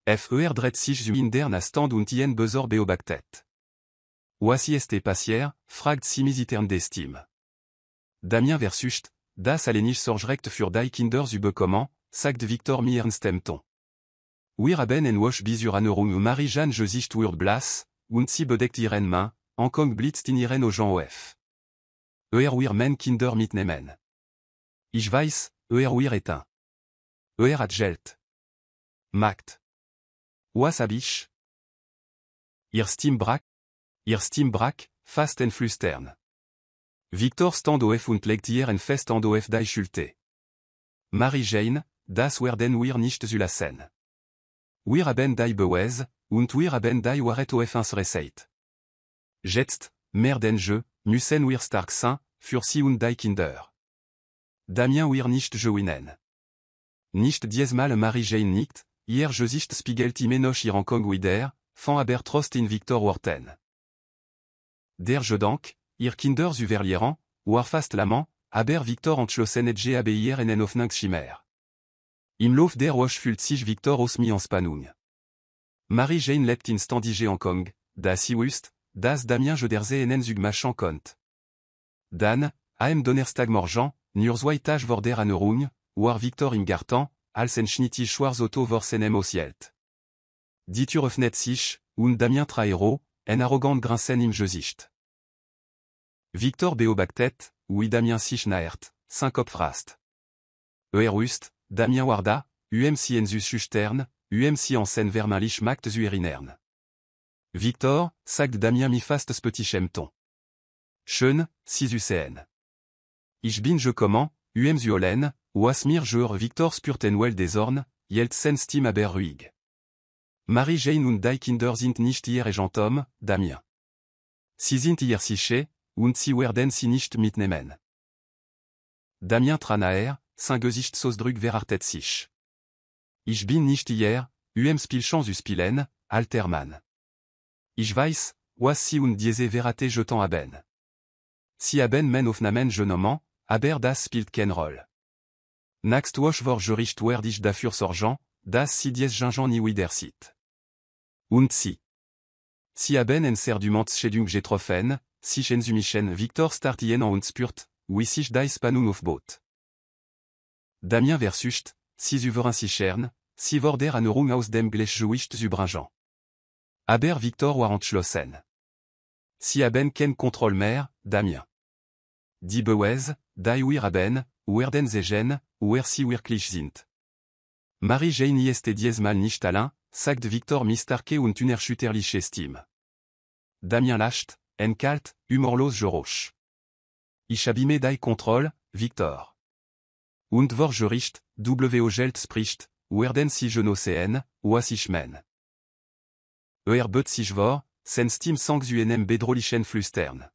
FER dret sich zu indern a stand und ien besor beobactet. Oasi est passier, fragt simisitern d'estime. Damien versucht, das allenich sorgerecht für die Kinder zu bekommen, sagt Victor mi ernstemton. Wir haben en wasch bis Uranerung Marie-Jeanne Gesicht wird blass, und sie bedeckt ihren Main, Kong blitzt in ihren Augen auf. Wir men Kinder mitnehmen. Ich weiß, wir éteint. Hat Geld. Macht. Was hab ich? Ihr Stimme brack, fast en flüstern. Victor stand auf und legt ihren fest an auf die Schulter. Marie-Jeanne, das werden wir nicht zulassen. Wir haben die Beweise, und wir haben die Wahrheit auf unsere Seite. Jetzt, mehr denn je, müssen wir stark sein, für sie und die Kinder. Damien wir nicht gewinnen. Nicht diesmal Marie-Jeanne nicht, ihr Gesicht spiegelt immer noch ihren Kong wieder, van aber Trost in Victor Worten. Der Gedank, ihr Kinder zu verlieren, war fast l'amant, aber Victor entschlossen et abeier en offnung Chimère. Im Lauf der Woche fühlt sich Victor aus mi en Spannung. Marie-Jeanne lebt in standige en Kong, das sie wüsst, das Damien je derse en zug machan kont. Dan, am Donnerstag morgen, nur zweitage vor der Anerung, war Victor im Garten, als en schnittig schwarz Auto vor seinem Aussielt. Die Tür öffnet sich, und Damien traero, en arrogant grinsen im Gesicht. Victor beobactet, oui Damien sich naert, Kopf rast. Rust, Damien warda, si en zus schüchtern, si en sen vermalich macht zu erinern. Victor, sagt Damien mi fast petit ton. Schön, si zu sehen. Ich bin je comment, zu olen, was mir jure Victor spürten well des Orn, jelt sen stim aber ruhig. Marie-Jeanne und die Kinder sind nicht ihr Gentom, Damien. Sie sind ihr sicher, und sie werden sie nicht mitnehmen. Damien tranaer, Gesicht Sosdrück verartet sich. Ich bin nicht hier, Spielchan zu spielen, Altermann. Ich weiß, was sie und diese verate jetant haben. Sie haben men aufnahmen genomen, aber das spielt kein Roll. Nächst Woche vor Gericht werd ich dafür sorgen, dass sie dies Gingen nie wieder sieht. Und sie. Sie haben en Serdumantschädung getroffen, sich en Sumischen Victor startien und spürt, wie sich die Spannung aufbaut. Damien versucht, sie zu veransichern, sie vor der Anerung aus dem Gleichgewicht zu bringen. Aber Victor war entschlossen. Sie haben kein Kontroll mehr, Damien. Die Beweise, die wir haben, werden sehen, sie wirklich sind. Marie-Jeanne ist diesmal nicht allein, sagt Victor mistarke und unerschütterliche Stimme. Damien lacht, en kalt, humorlos geräusch. Ich abime die Kontroll, Victor. Und vor Gericht, Geld spricht, werden sie genossen, was ich mein. Bet sich vor, sen Stimme sang zu einem bedrohlichen Flüstern.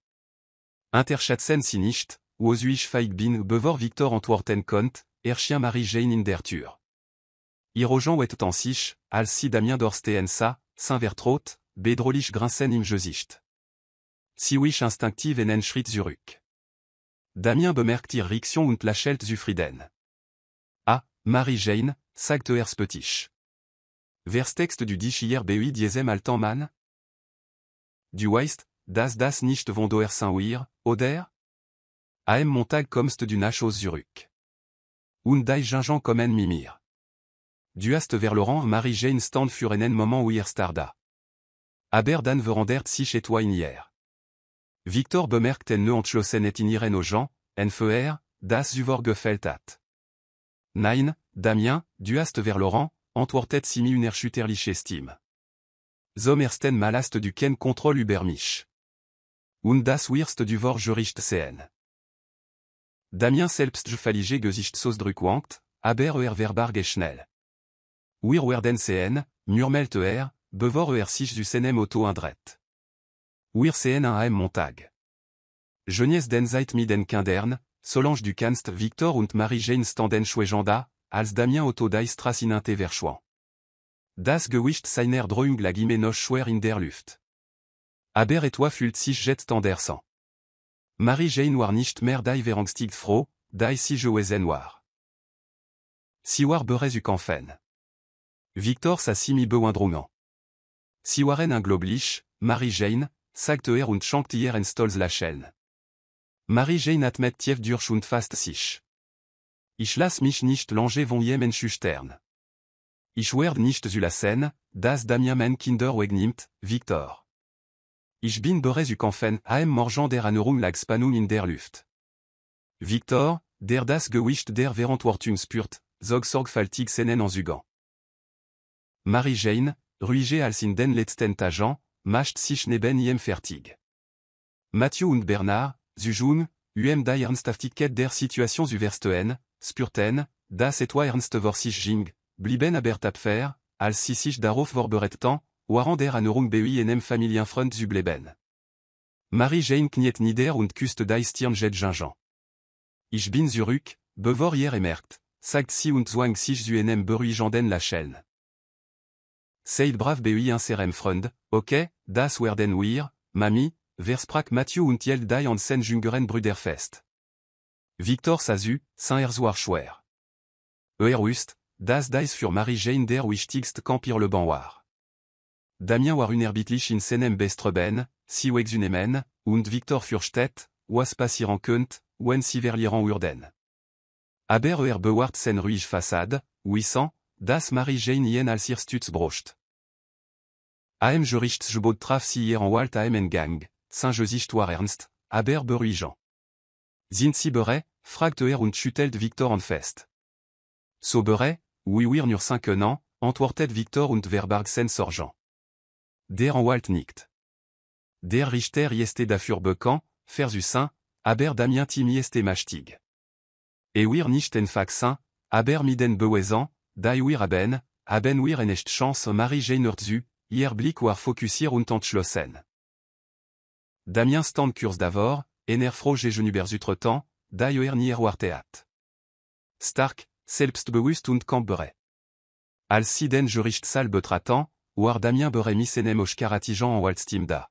Unterschätzen sie nicht, was ich feig bin bevor Victor antworten konnt, chien Marie-Jeanne in der Tür. Ihre Augen wetten sich, als sie Damien dorstehen sah, vertraut, bedrohlich grinsen im Gesicht. Sie wisch instinktiv einen Schritt zurück. Damien bemerkt ihre Reaktion und lächelt zufrieden. Ah, Marie-Jeanne, sagt spöttisch. Vers Text du dich hier bei diesem alten Mann? Du weißt, dass das nicht von der sein wir, oder? Am Montag kommst du nach Hause zurück. Und die Gingen kommen mimir. Du hast verloren Marie-Jeanne stand für einen Moment wir starda. Aber dann verandert sich etwas in ihr. Victor bemerkt en entschlossen et in ihren Augen, en das zu gefällt hat. Nein, Damien, du hast verloren, antwortet sie mi unerschütterliche Stimme. Zum ersten Mal hast du kein Kontroll über mich. Und das wirst du vor Gericht sehen. Damien selbstgefällige Gesicht Sosdrückwankt, aber verbarg schnell. Wir werden sehen, murmelt bevor sich zu seinem Auto andret. Wir sehen am Montag. Genies den Zeit mit den Kindern, Solange du kannst Victor und Marie-Jeanne standen schweigend da, als Damien Otto die Straße verschwand. Das Gewicht seiner Drohung lag immer noch schwer in der Luft. Aber etwas fühlt sich jetzt anders an. Marie-Jeanne war nicht mehr die verängstigt froh, die sie gewesen war. Sie war bereits kämpfen. Victor sa simi bewindrungen. Si waren un globlich, Marie-Jane, sagt er und schankt ihr en stolz lächeln. Marie-Jane atmet tief durch und fast sich. Ich lass mich nicht lange von jem schüchtern. Ich werd nicht zu lassen, das Damien mein Kinder wegnimmt, Victor. Ich bin bereits kämpfen am Morgen der Anerung lag Spannung in der Luft. Victor, der das Gewicht der Verantwortung spürt, zog sorgfältig seinen Anzügen. Marie-Jane, ruhige als in den letzten Tagen, macht sich neben ihm fertig. Mathieu und Bernard, zu jung, die Ernsthaftigkeit der Situation überstehen, spürten, dass etwa ernst vor sich ging, blieben aber tapfer, als sie sich darauf vorbereiteten, waren der Anerung bei einem Familienfreund zu bleiben. Marie-Jane kniet nieder und küsst die Stirn Jean. Ich bin zurück, bevor ihr merkt, sagt sie und zwang sich zu einem beruhigenden Lächeln. Seid brav bei unserem Freund, okay, das werden wir, Mami, versprach Mathieu und hielt die an sen jüngeren Brüder fest. Victor sazu, saint war schwer. Wusste, dass dies für Marie-Jane der wichtigste Kampfirleban war. Damien war unerbittlich in seinem Bestreben, sie wegzunehmen, und Victor fürchtet, was passieren könnte, wenn sie verlieren würden. Aber bewahrt sen ruhige Fassade, wissend, dass Marie-Jane ihn als ihr Stütz brocht. Am Gerichtsgebot traf sie ihr en Wald am Gang, Saint-Gesicht war ernst, aber beruhigend. Sind sie bereit? Fragte und schüttelt Victor an fest. So bereit? Oui wir nur 5 ans, antwortet Victor und verbarg sen Sorgen. Der Anwalt nickt. Der Richter jeste dafür bekannt, versuchen, aber Damien timi este machtig. Wir nicht en Faxen, aber miden beweisen, die wir haben wir eine Chance Marie-Jane zu, ihr Blick war fokussiert und entschlossen. Damien stand kurs d'avor, froh gegenüberzutreten, die nie erwartet. Stark, selbstbewusst und kampfbereit. Als sie den Gerichtssaal betraten, war Damien bereit mit seinem Oscaratigen Anwaltsteam da.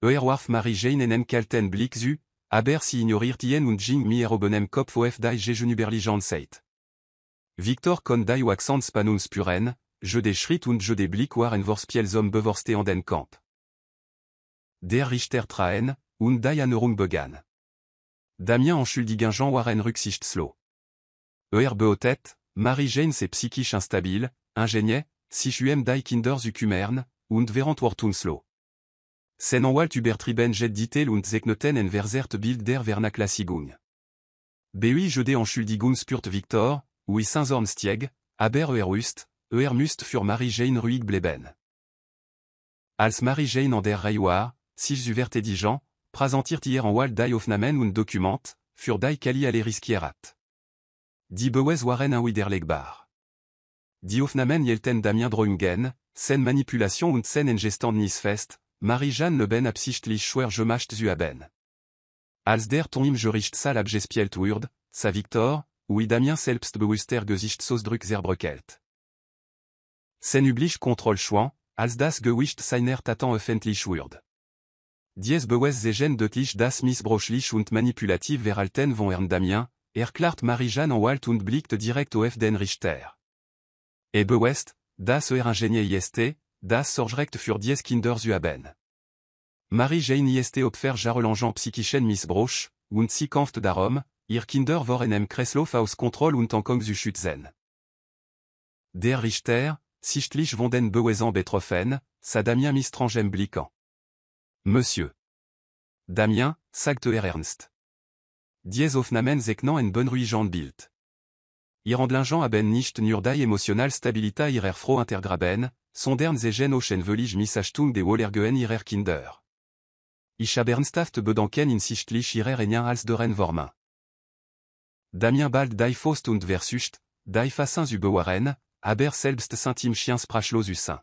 Warf Marie-Jane einen kalten Blick zu, aber sie ignorierten und ging mir obenem Kopf auf die gegenüberliegende Seite. Victor kon die Accent Spannung spüren, je des Schritt und je des Blick waren vorspielsam bevorste an den Kamp. Der Richter traen, und die Anerung begann. Damien entschuldigen Jean waren rücksichtslos. Beotet, Marie-Jane c'est psychisch instabil, ingénieux, sich die Kinder zu kümmern, und verantwortungslos. Sen Anwalt übertrieben ditel und zeichneten ein verzerrt Bild der Vernachlässigung. Bei je de Entschuldigung spürt Victor, oui Saint-Zornstieg, aber müsst für Marie-Jane ruhig bleiben. Als Marie-Jane an der Reihe war, sich übertedigen, präsentiert ihr Anwalt die Aufnahmen und Dokument, für die Kali alle riskierat. Die Beweis waren unwiderlegbar. Die Aufnahmen hielten Damien Drohungen, sen Manipulation und sen Ingestand nicht fest, Marie-Jane leben absichtlich schwer gemacht zu haben. Als der Ton im Gerichtssaal abgespielt wurde, sa Victor, oui Damien selbstbewusster Gesichtsausdruck zerbröckelt. Sen üblich Kontrollschwang, als das Gewicht seiner Taten öffentlich wurde. Dies Beweis sehen deutlich das missbräuchlich und manipulativ Verhalten von Herrn Damien, erklärt Marie-Jane Anwalt und blickt direkt auf den Richter. Beweist, dass ingenieux ist, das sorgrecht für dies Kinder zu haben. Marie-Jane ist Opfer jahrelangen psychischen Missbrauch, und sie kämpft darum, ihr Kinder vor einem Kreislauf aus Kontrolle und Tankung zu schützen. Der Richter, sichtlich von den Beweisen betroffen, sa Damien misstrangem blicken. Monsieur. Damien, sagte ernst. Dies Aufnahmen zeichnen ein beruhigend Bild. Ihr Handlungen haben nicht nur die emotional Stabilität ihrer Frau untergraben, sondern sie auch Missachtung der Wohlergehen ihrer Kinder. Ich habe ernsthaft bedanken hinsichtlich ihrer Ehen als deren Wormen. Damien bald die Faust und versucht, die Fassung zu bewahren, aber selbst sind im Chien sprachlos zu sein.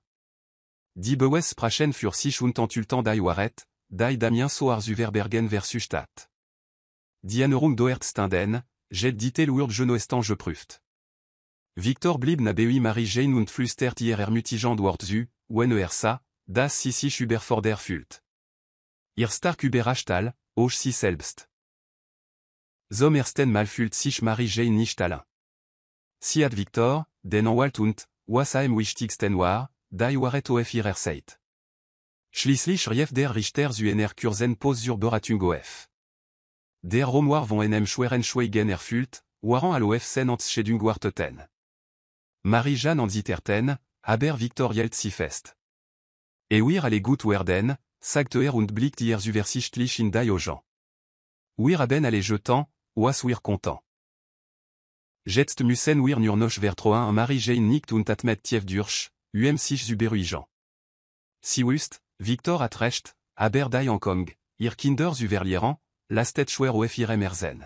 Die Beweis sprachen für sich und entulten die Wahrheit, die Damien soar zu verbergen versucht hat. Die Erinnerung doert standen, ditel wurde genoestan geprüft. Victor blieb bei Marie-Jane und flüstert ihr ermutigend Wort zu, wenn sah, dass sie sich überfordert fühlt. Ihr stark überrascht auch sie selbst. Zum ersten Mal fühlt sich Marie-Jane nicht allein. Sie hat Victor, den Anwalt und, was am wichtigsten war, die Wahrheit auf ihrer Seite. Schließlich rief der Richter zu einer Kursen pose zur Beratung auf. Der Romoir von einem schweren Schweigen erfüllt, waren al OF Entschädigung warteten. Marie-Jeanne anziterten, aber Victor hielt sie fest. Wir alle gut werden, sagte und blickte ihr zuversichtlich in die Augen. Wir haben alle jetant, was wir content. Jetzt müssen wir nur noch vertrauen Marie-Jeanne nickt und atmet tief durch, sich zu beruhigen. Sie wusste, Victor hat recht, aber die Ankong, ihr Kinder zu verlieren, lastet schwer auf ihrem Herzen.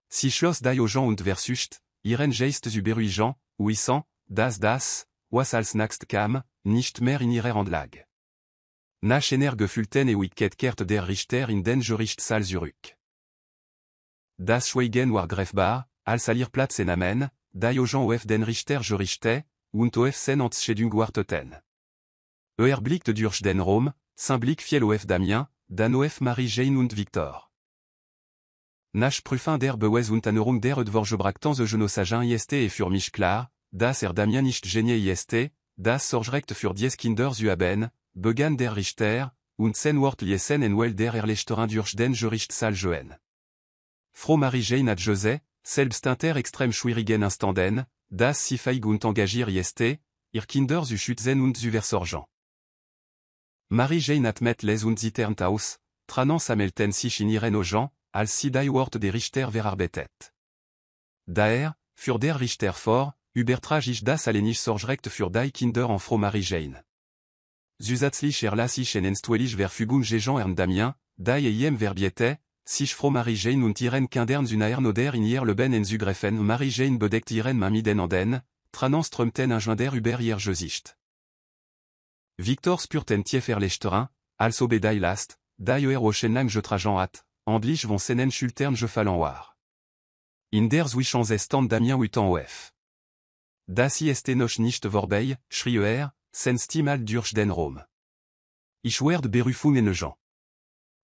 Sie schloss die Augen und versucht, ihren Geist zu beruhigen, wissant, dass das, was als nächst kam, nicht mehr in ihrer Hand lag. Nach einer gefühlten Ewigkeit kehrte der Richter in den Gerichtssaal zurück. Das Schweigen war greifbar, als ihr Platz nahmen, die Augen auf den Richter gerichtet, und auf seine Entschädigung warteten. Blickte durch den Raum, sein Blick fiel auf Damien, dann auf Marie-Jeanne und Victor. Nach Prüfung der Beweis und Anhörung der Dvorgebrachten Genossagin ist für mich klar, dass Damien nicht Genie ist, das Sorgerecht für dies Kinder zu haben, begann der Richter, und sein Wort lesen en wel der Erleichterung durch den Gerichtssaal gehen. Frau Marie-Jeanne hat José, selbst inter extrem schwierigen Instanden, das sie feig und engagiert ist, ihr Kinder zu schützen und zu versorgen. Marie-Jeanne hat met les und ziternt aus, tranen sammelten sich in ihren Augen, als sie die Wort der Richter verarbeitet. Daher, für der Richter vor, übertrage ich das alleinige Sorgerecht für die Kinder an Frau Marie-Jeanne. Zusätzlich erlasse ich en entstweilige Verfügung gegen Damien, die verbiete, sich Frau Marie-Jeanne und ihren Kindern zu nähern oder in ihr Leben en zu greifen. Marie-Jeanne bedeckt ihren Mann mit den Händen, tranen strömten ein Schweinder über ihr Gesicht. Victor spürten tief Erleichterung, als ob die Last, die wochenlang getragen hat, endlich von seinen Schultern gefallen war. In der Zwischenstand Damien utan auf. Das ist noch nicht vorbei, schrie sen stimal durch den Raum. Ich werde Berufungen Jean.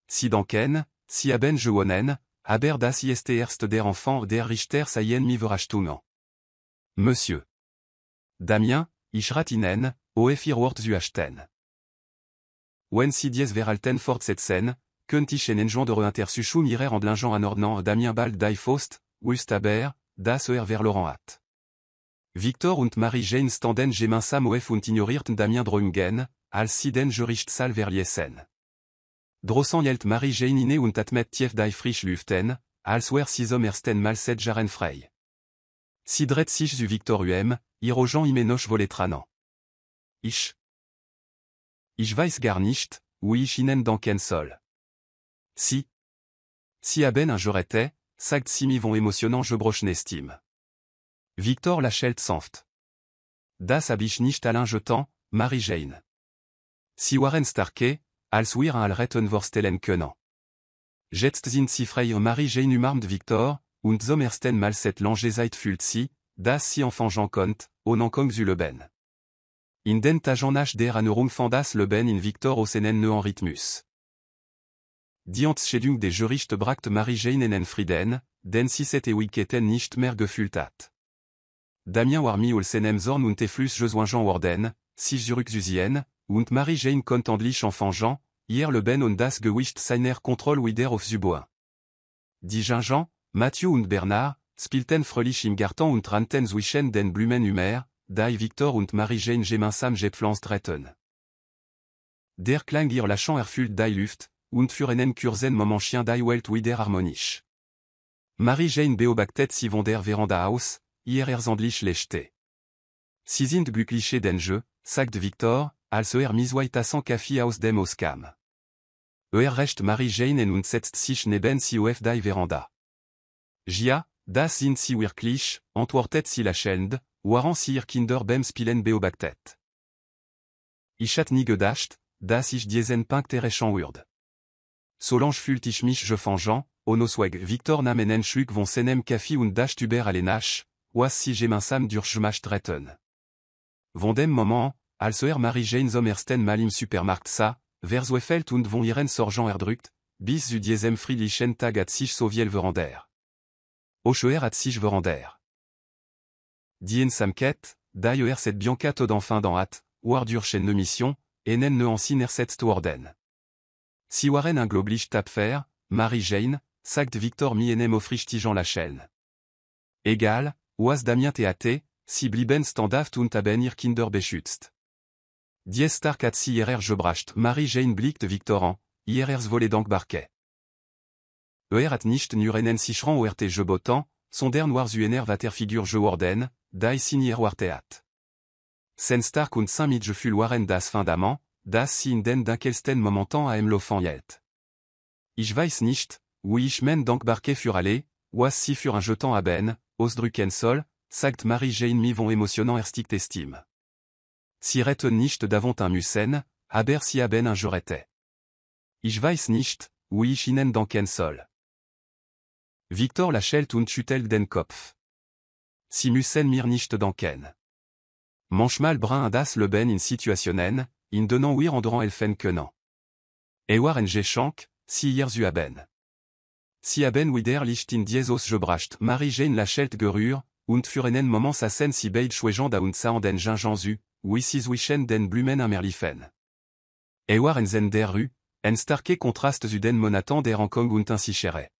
Sie danken, sie haben gewonnen, aber das ist erst der Enfant der Richter seien mi Verachtung. Monsieur. Damien, ich rat Ihnen, auf Ihr Wort zu achten. Wenn Sie dies verhalten fortsetzen, könnte ich einen Genre intersuchen ihrer Handlingen anordnen Damien bald die Faust, wust aber, das verloren hat. Victor und Marie-Jeanne standen gemeinsam auf und ignorierten Damien drungen, als sie den Gerichtssaal verließen. Draußen hielt Marie-Jeanne inne und atmet tief die frische Lüften, als sie zum ersten Mal seit Jahren frei. Sie dreht sich zu Victor ihr Augen immer noch voller Tränen. Ich weiß gar nicht, wie ich Ihnen danken soll. Sie haben ein Jorete, sagt sie mit von emotionant gebrochen Estime. Victor lächelt sanft. Das hab ich nicht allein jetant, Marie-Jeanne. Sie waren starke, als wir al retten vorstellen können. Jetzt sind sie frei Marie-Jeanne umarmt Victor, und zum ersten Mal seit langer Zeit fühlt sie, dass sie enfant kommt, on Ankong zu leben. In den Tagen nach der Anhörung von das Leben in Victor aus einen neuen Rhythmus. Die Entschädigung des Gerichts brachte Marie-Jeanne in den Frieden, den sie seit Ewigkeiten nicht mehr gefühlt hat. Damien war mi aus seinem Zorn und Efflus gesoingen worden, sich zurückzusehen, und Marie-Jeanne konnte endlich empfangen, ihr Leben und das Gewicht seiner Kontrolle wieder aufzubauen. Die Jean, Mathieu und Bernard, spielten fröhlich im Garten und rannten zwischen den Blumen umher, die Victor und Marie-Jeanne gemeinsam gepflanzt hatten. Der Klang ihr Lachen erfüllt die Luft, und für einen kurzen Moment schien die Welt wieder harmonisch. Marie-Jeanne beobachtet sie von der Veranda aus, ihr endlich lächelte. Sie sind glücklich den Jeu, sagt Victor, als misweitassen Kaffee aus dem Haus kam. Recht Marie-Jeanne und setzt sich neben sie auf die Veranda. Ja, das sind sie wirklich, antwortet sie lächelnd, waren sie ihr Kinder beim Spielen beobachtet. Ich hatte nie gedacht, dass ich diesen Punkt erreichen würde. Solange fühlte ich mich gefangen, Onosweg Victor nahm einen Schluck von seinem Kaffee und dacht über alle nach, was sie gemeinsam durchgemacht hatten. Von dem Moment, als Marie-Jeanne zum ersten Mal im Supermarkt sah, verzweifelt und von ihren Sorgen erdrückt, bis zu diesem friedlichen Tag hat sich so viel verändert. Auch hat sich verändert. Die Einsamkeit, daher cette Bianca tod enfin dans hat, wardur chen mission, enen ne en sinersetst worden. Si waren un globlich tapfer, Marie-Jane, sagt Victor mi enem offrichtigeant la chaîne. Égal, was Damien theate, si blieben standhaft und haben ihr Kinder beschützt. Dies stark hat si ihrer gebracht Marie-Jane blickt Victoran, ihrers volet dankbarke. Hat nicht nur einen sicheren ORT geboten, sondern war UNR Waterfigur geworden, die signier warteat. Sen stark und samit gefühl waren das Fundament, das sie in den dunkelsten Momenten am Laufen hielt. Ich weiß nicht, où ich mein dankbarke für alle, was sie für un jetant haben, ausdrücken soll, sagt Marie-Jane mi von émotionnant erstickt estime. Sie retten nicht davant un müssen, aber sie haben un jurete. Ich weiß nicht, où ich ihnen danken soll. Victor lachelt und schüttelt den Kopf. Sie müssen mir nicht danken. Manchmal brun das Leben in Situationen, in donnant wir anderen helfen können. Waren geschenk, si ihr zu haben. Sie haben wieder Licht in dieses gebracht Marie-Jane lachelt gerür, und für einen Moment sa scène si beid schwegend und sa an den Gingen zu, wie sie zwischen den Blumen am Erlifen. Waren zen der Rue, en starke Kontrast zu den Monaten der Ankong und Unsicherheit.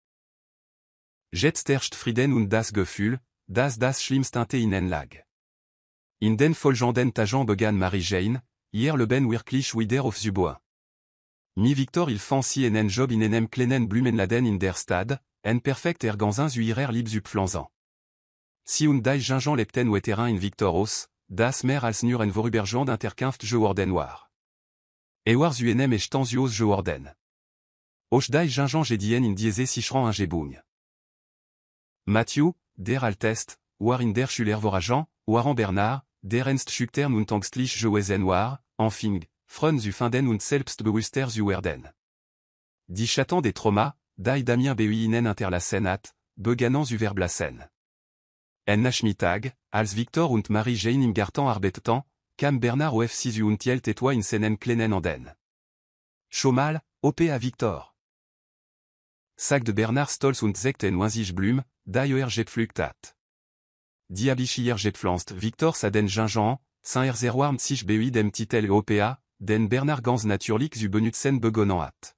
Jetzt herrscht Frieden und das Gefühl, dass das Schlimmste ihnen lag. In den folgenden Tagen begann Marie-Jane, hier Leben wirklich wieder auf zu bauen. Mi Victor il fan si einen Job in einem kleinen Blumenladen in der Stadt, en perfekt erganzen zu ihrer Liebsübpflanzen. Si und die Gingen lebten weterin in Victoros, das mehr als nur en vorübergehend Interkunft geworden war. War zu einem Estanzios geworden. Och die Gingen gedien in diese sicheren Angebung. Matthew, der Altest, war in der Schüler Voragen, waren Bernard, der Ernst Schüchtern und Angstlich gewesen war, enfin, Freund zu finden und selbstbewusster zu werden. Die Schatten des Traumas, die Damien ihnen interlassen hat, begannen zu verblassen. En Nachmittag, als Victor und Marie-Jane im Garten arbeiteten, kam Bernard auf sie zu und hielt etwa in seinen kleinen Anden. Schon mal, à Victor. Sagt Bernard stolz und zegten oisig Blum, die gepflückt hat. Diablich gepflanzt Victor sa den Gingen, saint erserwarm sich dem Titel OPA, den Bernard ganz natürlich zu benutzen begonnen hat.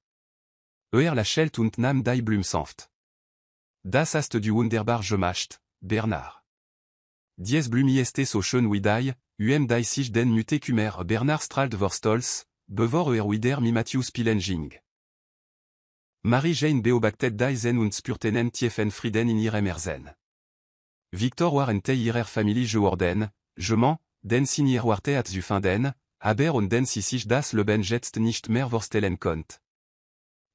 Lachelt und nam die Blum sanft. Das hast du wunderbar gemacht, Bernard. Dies Blum ist so schön wie die, die sich den Mute kummer Bernard strahlt vor Stolz, bevor wieder mi Matthew Spillenging. Marie-Jane beobachtet die Zen und spürtenen tiefen Frieden in ihrem Herzen. Victor waren te ihrer Familie geworden, den signier warte at zu finden, aber und den si sich das Leben jetzt nicht mehr vorstellen konnt.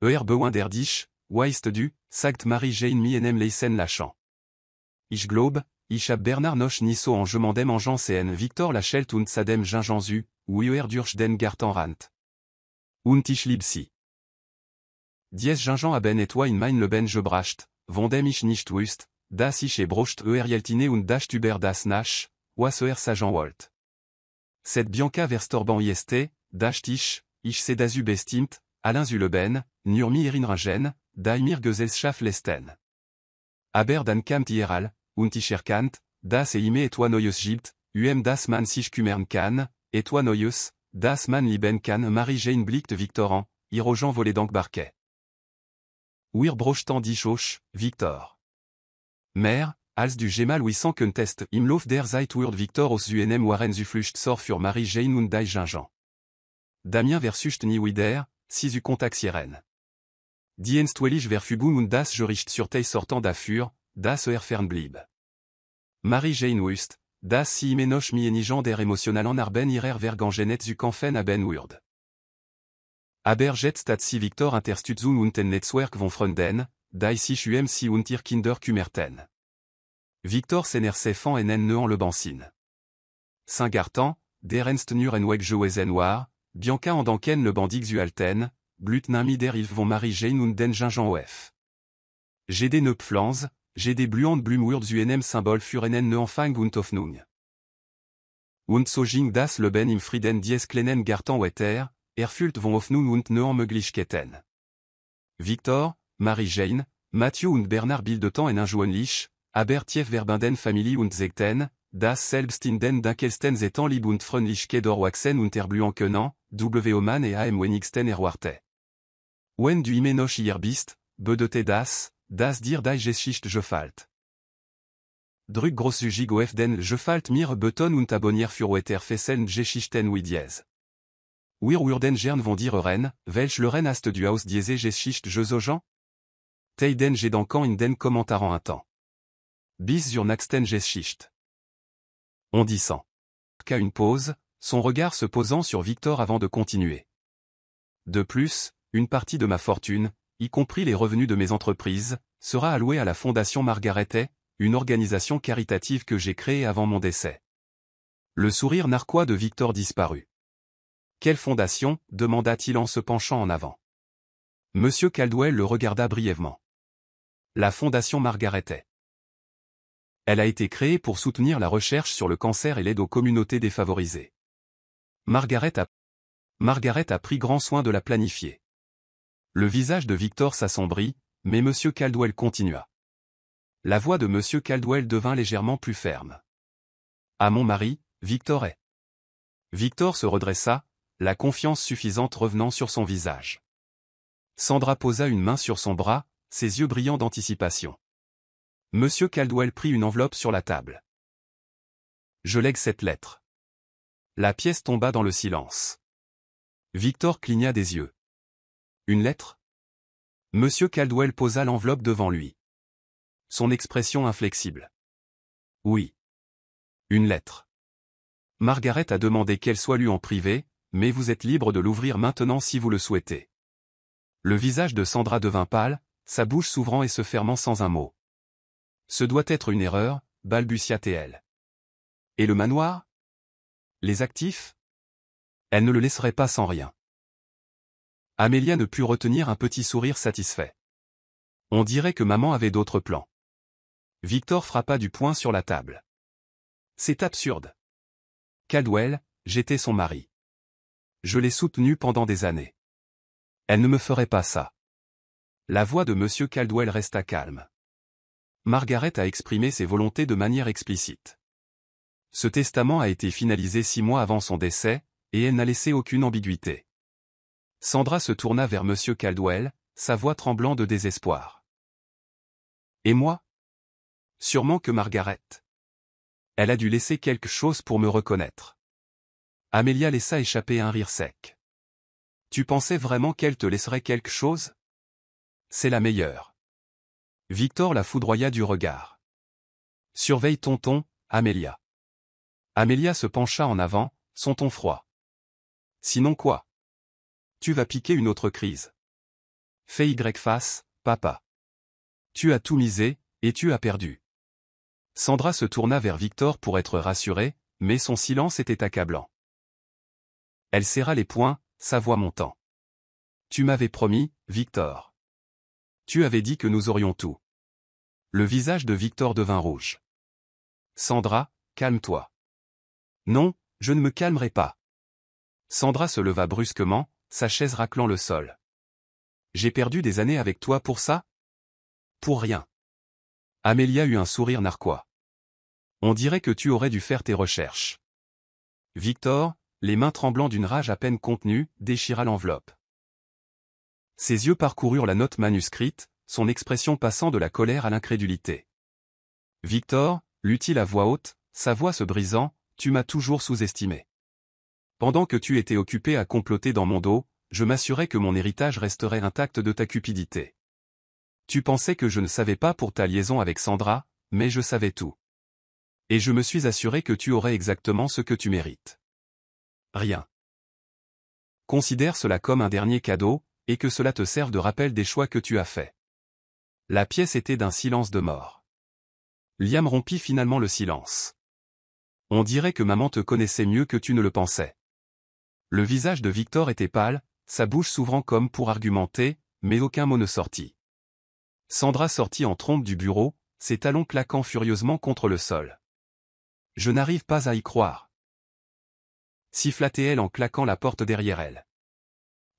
Bewonder dich, weißt du, sagt Marie-Jane mi enem leisen lachant. Ich glaub, ich hab Bernard noch nie so en dem Engen sehen Victor lachelt und sadem Gingen zu, wie durch den Garten rant. Und ich lieb sie. Dies Gingen haben etwa in mein Leben gebracht, von dem ich nicht wusst, dass ich brocht jeltine und das über das nach, was sagen wollt. Cette Bianca verstorban ist, das ich se dazu bestimmt, Alain zu Leben, nur mir in Rangen, die mir Gesellschaft leisten. Aber dann kamt ihral, und ich erkannt, dass ime etwa neues gibt, das man sich kümmern kann, etwa neues, das man lieben kann Marie-Jane blickt Victoran, irogen volet dankbarke. Wir brochtan dich auch, Victor. Mer, als du gemal 800 Test im Lauf der Zeit wird Victor aus UNM waren zu Flucht sor für Marie-Jane und die Gingen. Damien versucht nie wieder, si zu kontaktieren. Die Enstwellig verfügung und das Gericht sur tei sortant dafür, das fern blieb. Marie-Jane wust, das si imenoch mi enigen der emotionalen arben ihrer vergangenet zu kämpfen haben wird. Aber jetzt hat si Victor Interstützung und ein Netzwerk von Freunden, die sich sie und ihr Kinder kümmerten. Victor s'enerce fan enen nean le bansin. Saint-Gartan, der Ernst nur en weg gewesen war, Bianca en danken le bandig zu alten, blut nami der ils von Marie-Jane und den Gingen of. J'ai des Pflanz, j'ai des bluand Blumwurd zu enem Symbol für enen neanfang und Hoffnung. Und so ging das Leben im Frieden dies kleinen Garten weiter, erfüllt von Hoffnung und neuen Möglichkeiten. Victor, Marie-Jane, Matthew und Bernard bildeten einen gewöhnlich, aber tief verbanden Familie und zegten, das selbst in den dunkelsten Zeiten lieb und Freundlichkeit wachsen unterblühen können, W. Mann et am wenigsten erwarte. Wenn du immer noch hier bist, bedeutet das dir die Geschichte gefällt. Drück großzügig auf den gefällt mir Button und abonnier für weiter fesseln Geschichten wie dies. Wir würden gern von dir hören, welche Lehren hast du aus diese Geschichte gesogen? Teiden gedanken in den Kommentaren temps. Bis zur nächsten Geschichte. On dit sans. Qu'à une pause, son regard se posant sur Victor avant de continuer. De plus, une partie de ma fortune, y compris les revenus de mes entreprises, sera allouée à la Fondation Margaret, une organisation caritative que j'ai créée avant mon décès. Le sourire narquois de Victor disparut. Quelle fondation? Demanda-t-il en se penchant en avant. Monsieur Caldwell le regarda brièvement. La Fondation Margaret. Elle a été créée pour soutenir la recherche sur le cancer et l'aide aux communautés défavorisées. Margaret a pris grand soin de la planifier. Le visage de Victor s'assombrit, mais Monsieur Caldwell continua. La voix de Monsieur Caldwell devint légèrement plus ferme. À mon mari, Victor est. Victor se redressa, la confiance suffisante revenant sur son visage. Sandra posa une main sur son bras, ses yeux brillants d'anticipation. Monsieur Caldwell prit une enveloppe sur la table. Je lègue cette lettre. La pièce tomba dans le silence. Victor cligna des yeux. Une lettre? Monsieur Caldwell posa l'enveloppe devant lui. Son expression inflexible. Oui. Une lettre. Margaret a demandé qu'elle soit lue en privé, mais vous êtes libre de l'ouvrir maintenant si vous le souhaitez. Le visage de Sandra devint pâle, sa bouche s'ouvrant et se fermant sans un mot. Ce doit être une erreur, balbutia-t-elle. Et le manoir? Les actifs? Elle ne le laisserait pas sans rien. Amelia ne put retenir un petit sourire satisfait. On dirait que maman avait d'autres plans. Victor frappa du poing sur la table. C'est absurde. Caldwell, j'étais son mari. Je l'ai soutenue pendant des années. Elle ne me ferait pas ça. La voix de Monsieur Caldwell resta calme. Margaret a exprimé ses volontés de manière explicite. Ce testament a été finalisé 6 mois avant son décès, et elle n'a laissé aucune ambiguïté. Sandra se tourna vers Monsieur Caldwell, sa voix tremblant de désespoir. Et moi? Sûrement que Margaret. Elle a dû laisser quelque chose pour me reconnaître. Amelia laissa échapper un rire sec. Tu pensais vraiment qu'elle te laisserait quelque chose? C'est la meilleure. Victor la foudroya du regard. Surveille ton ton, Amelia. Amelia se pencha en avant, son ton froid. Sinon quoi? Tu vas piquer une autre crise. Fais Y face, papa. Tu as tout misé, et tu as perdu. Sandra se tourna vers Victor pour être rassurée, mais son silence était accablant. Elle serra les poings, sa voix montant. Tu m'avais promis, Victor. Tu avais dit que nous aurions tout. Le visage de Victor devint rouge. Sandra, calme-toi. Non, je ne me calmerai pas. Sandra se leva brusquement, sa chaise raclant le sol. J'ai perdu des années avec toi pour ça? Pour rien. Amelia eut un sourire narquois. On dirait que tu aurais dû faire tes recherches. Victor, les mains tremblant d'une rage à peine contenue, déchira l'enveloppe. Ses yeux parcoururent la note manuscrite, son expression passant de la colère à l'incrédulité. Victor, lut-il à voix haute, sa voix se brisant, tu m'as toujours sous-estimé. Pendant que tu étais occupé à comploter dans mon dos, je m'assurais que mon héritage resterait intact de ta cupidité. Tu pensais que je ne savais pas pour ta liaison avec Sandra, mais je savais tout. Et je me suis assuré que tu aurais exactement ce que tu mérites. Rien. Considère cela comme un dernier cadeau, et que cela te serve de rappel des choix que tu as faits. La pièce était d'un silence de mort. Liam rompit finalement le silence. On dirait que maman te connaissait mieux que tu ne le pensais. Le visage de Victor était pâle, sa bouche s'ouvrant comme pour argumenter, mais aucun mot ne sortit. Sandra sortit en trombe du bureau, ses talons claquant furieusement contre le sol. Je n'arrive pas à y croire. Siffla-t-elle en claquant la porte derrière elle.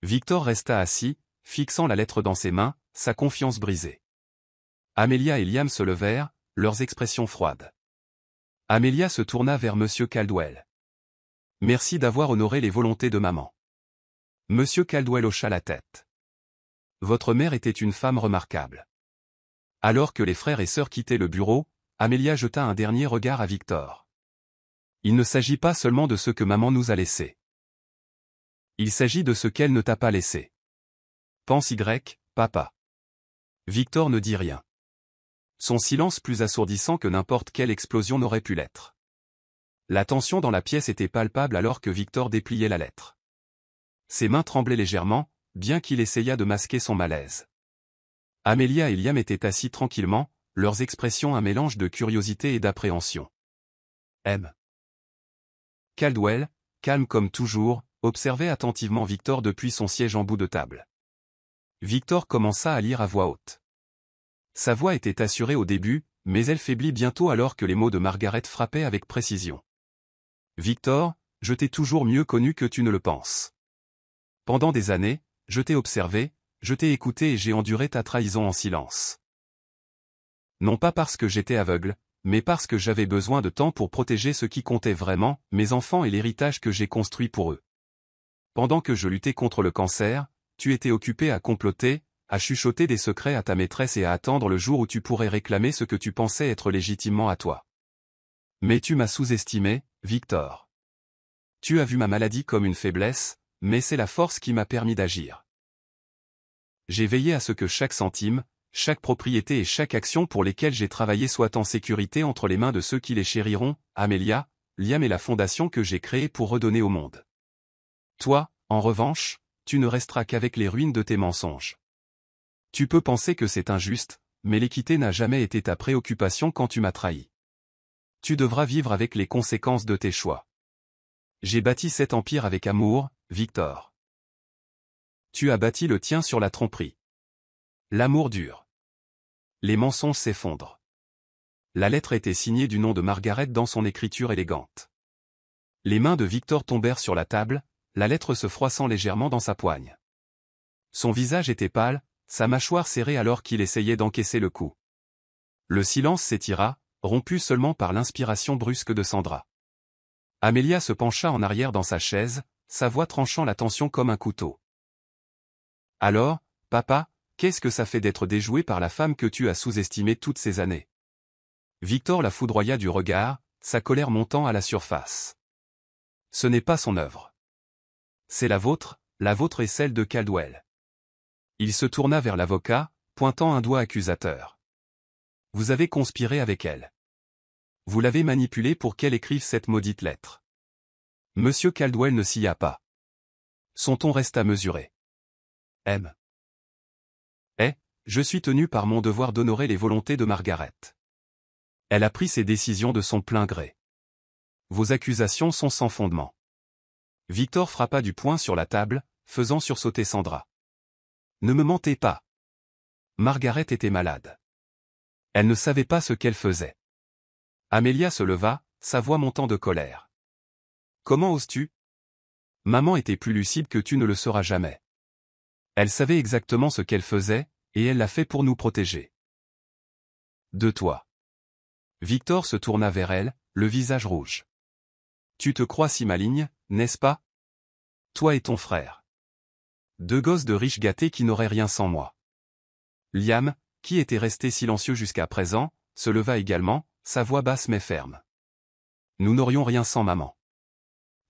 Victor resta assis, fixant la lettre dans ses mains, sa confiance brisée. Amelia et Liam se levèrent, leurs expressions froides. Amelia se tourna vers Monsieur Caldwell. Merci d'avoir honoré les volontés de maman. Monsieur Caldwell hocha la tête. Votre mère était une femme remarquable. Alors que les frères et sœurs quittaient le bureau, Amelia jeta un dernier regard à Victor. Il ne s'agit pas seulement de ce que maman nous a laissé. Il s'agit de ce qu'elle ne t'a pas laissé. Pense Y, papa. Victor ne dit rien. Son silence plus assourdissant que n'importe quelle explosion n'aurait pu l'être. La tension dans la pièce était palpable alors que Victor dépliait la lettre. Ses mains tremblaient légèrement, bien qu'il essayât de masquer son malaise. Amelia et Liam étaient assis tranquillement, leurs expressions un mélange de curiosité et d'appréhension. M. Caldwell, calme comme toujours, observait attentivement Victor depuis son siège en bout de table. Victor commença à lire à voix haute. Sa voix était assurée au début, mais elle faiblit bientôt alors que les mots de Margaret frappaient avec précision. Victor, je t'ai toujours mieux connu que tu ne le penses. Pendant des années, je t'ai observé, je t'ai écouté et j'ai enduré ta trahison en silence. Non pas parce que j'étais aveugle, mais parce que j'avais besoin de temps pour protéger ce qui comptait vraiment, mes enfants et l'héritage que j'ai construit pour eux. Pendant que je luttais contre le cancer, tu étais occupé à comploter, à chuchoter des secrets à ta maîtresse et à attendre le jour où tu pourrais réclamer ce que tu pensais être légitimement à toi. Mais tu m'as sous-estimé, Victor. Tu as vu ma maladie comme une faiblesse, mais c'est la force qui m'a permis d'agir. J'ai veillé à ce que chaque centime, chaque propriété et chaque action pour lesquelles j'ai travaillé soit en sécurité entre les mains de ceux qui les chériront, Amelia, Liam et la fondation que j'ai créée pour redonner au monde. Toi, en revanche, tu ne resteras qu'avec les ruines de tes mensonges. Tu peux penser que c'est injuste, mais l'équité n'a jamais été ta préoccupation quand tu m'as trahi. Tu devras vivre avec les conséquences de tes choix. J'ai bâti cet empire avec amour, Victor. Tu as bâti le tien sur la tromperie. L'amour dure. Les mensonges s'effondrent. La lettre était signée du nom de Margaret dans son écriture élégante. Les mains de Victor tombèrent sur la table, la lettre se froissant légèrement dans sa poigne. Son visage était pâle, sa mâchoire serrée alors qu'il essayait d'encaisser le coup. Le silence s'étira, rompu seulement par l'inspiration brusque de Sandra. Amelia se pencha en arrière dans sa chaise, sa voix tranchant la tension comme un couteau. Alors, papa, qu'est-ce que ça fait d'être déjoué par la femme que tu as sous-estimée toutes ces années? Victor la foudroya du regard, sa colère montant à la surface. Ce n'est pas son œuvre. C'est la vôtre et celle de Caldwell. Il se tourna vers l'avocat, pointant un doigt accusateur. Vous avez conspiré avec elle. Vous l'avez manipulée pour qu'elle écrive cette maudite lettre. Monsieur Caldwell ne s'y a pas. Son ton resta mesuré. M. Je suis tenu par mon devoir d'honorer les volontés de Margaret. Elle a pris ses décisions de son plein gré. Vos accusations sont sans fondement. Victor frappa du poing sur la table, faisant sursauter Sandra. Ne me mentez pas. Margaret était malade. Elle ne savait pas ce qu'elle faisait. Amelia se leva, sa voix montant de colère. Comment oses-tu? Maman était plus lucide que tu ne le seras jamais. Elle savait exactement ce qu'elle faisait, et elle l'a fait pour nous protéger. De toi. Victor se tourna vers elle, le visage rouge. Tu te crois si maligne, n'est-ce pas? Toi et ton frère. Deux gosses de riches gâtés qui n'auraient rien sans moi. Liam, qui était resté silencieux jusqu'à présent, se leva également, sa voix basse mais ferme. Nous n'aurions rien sans maman.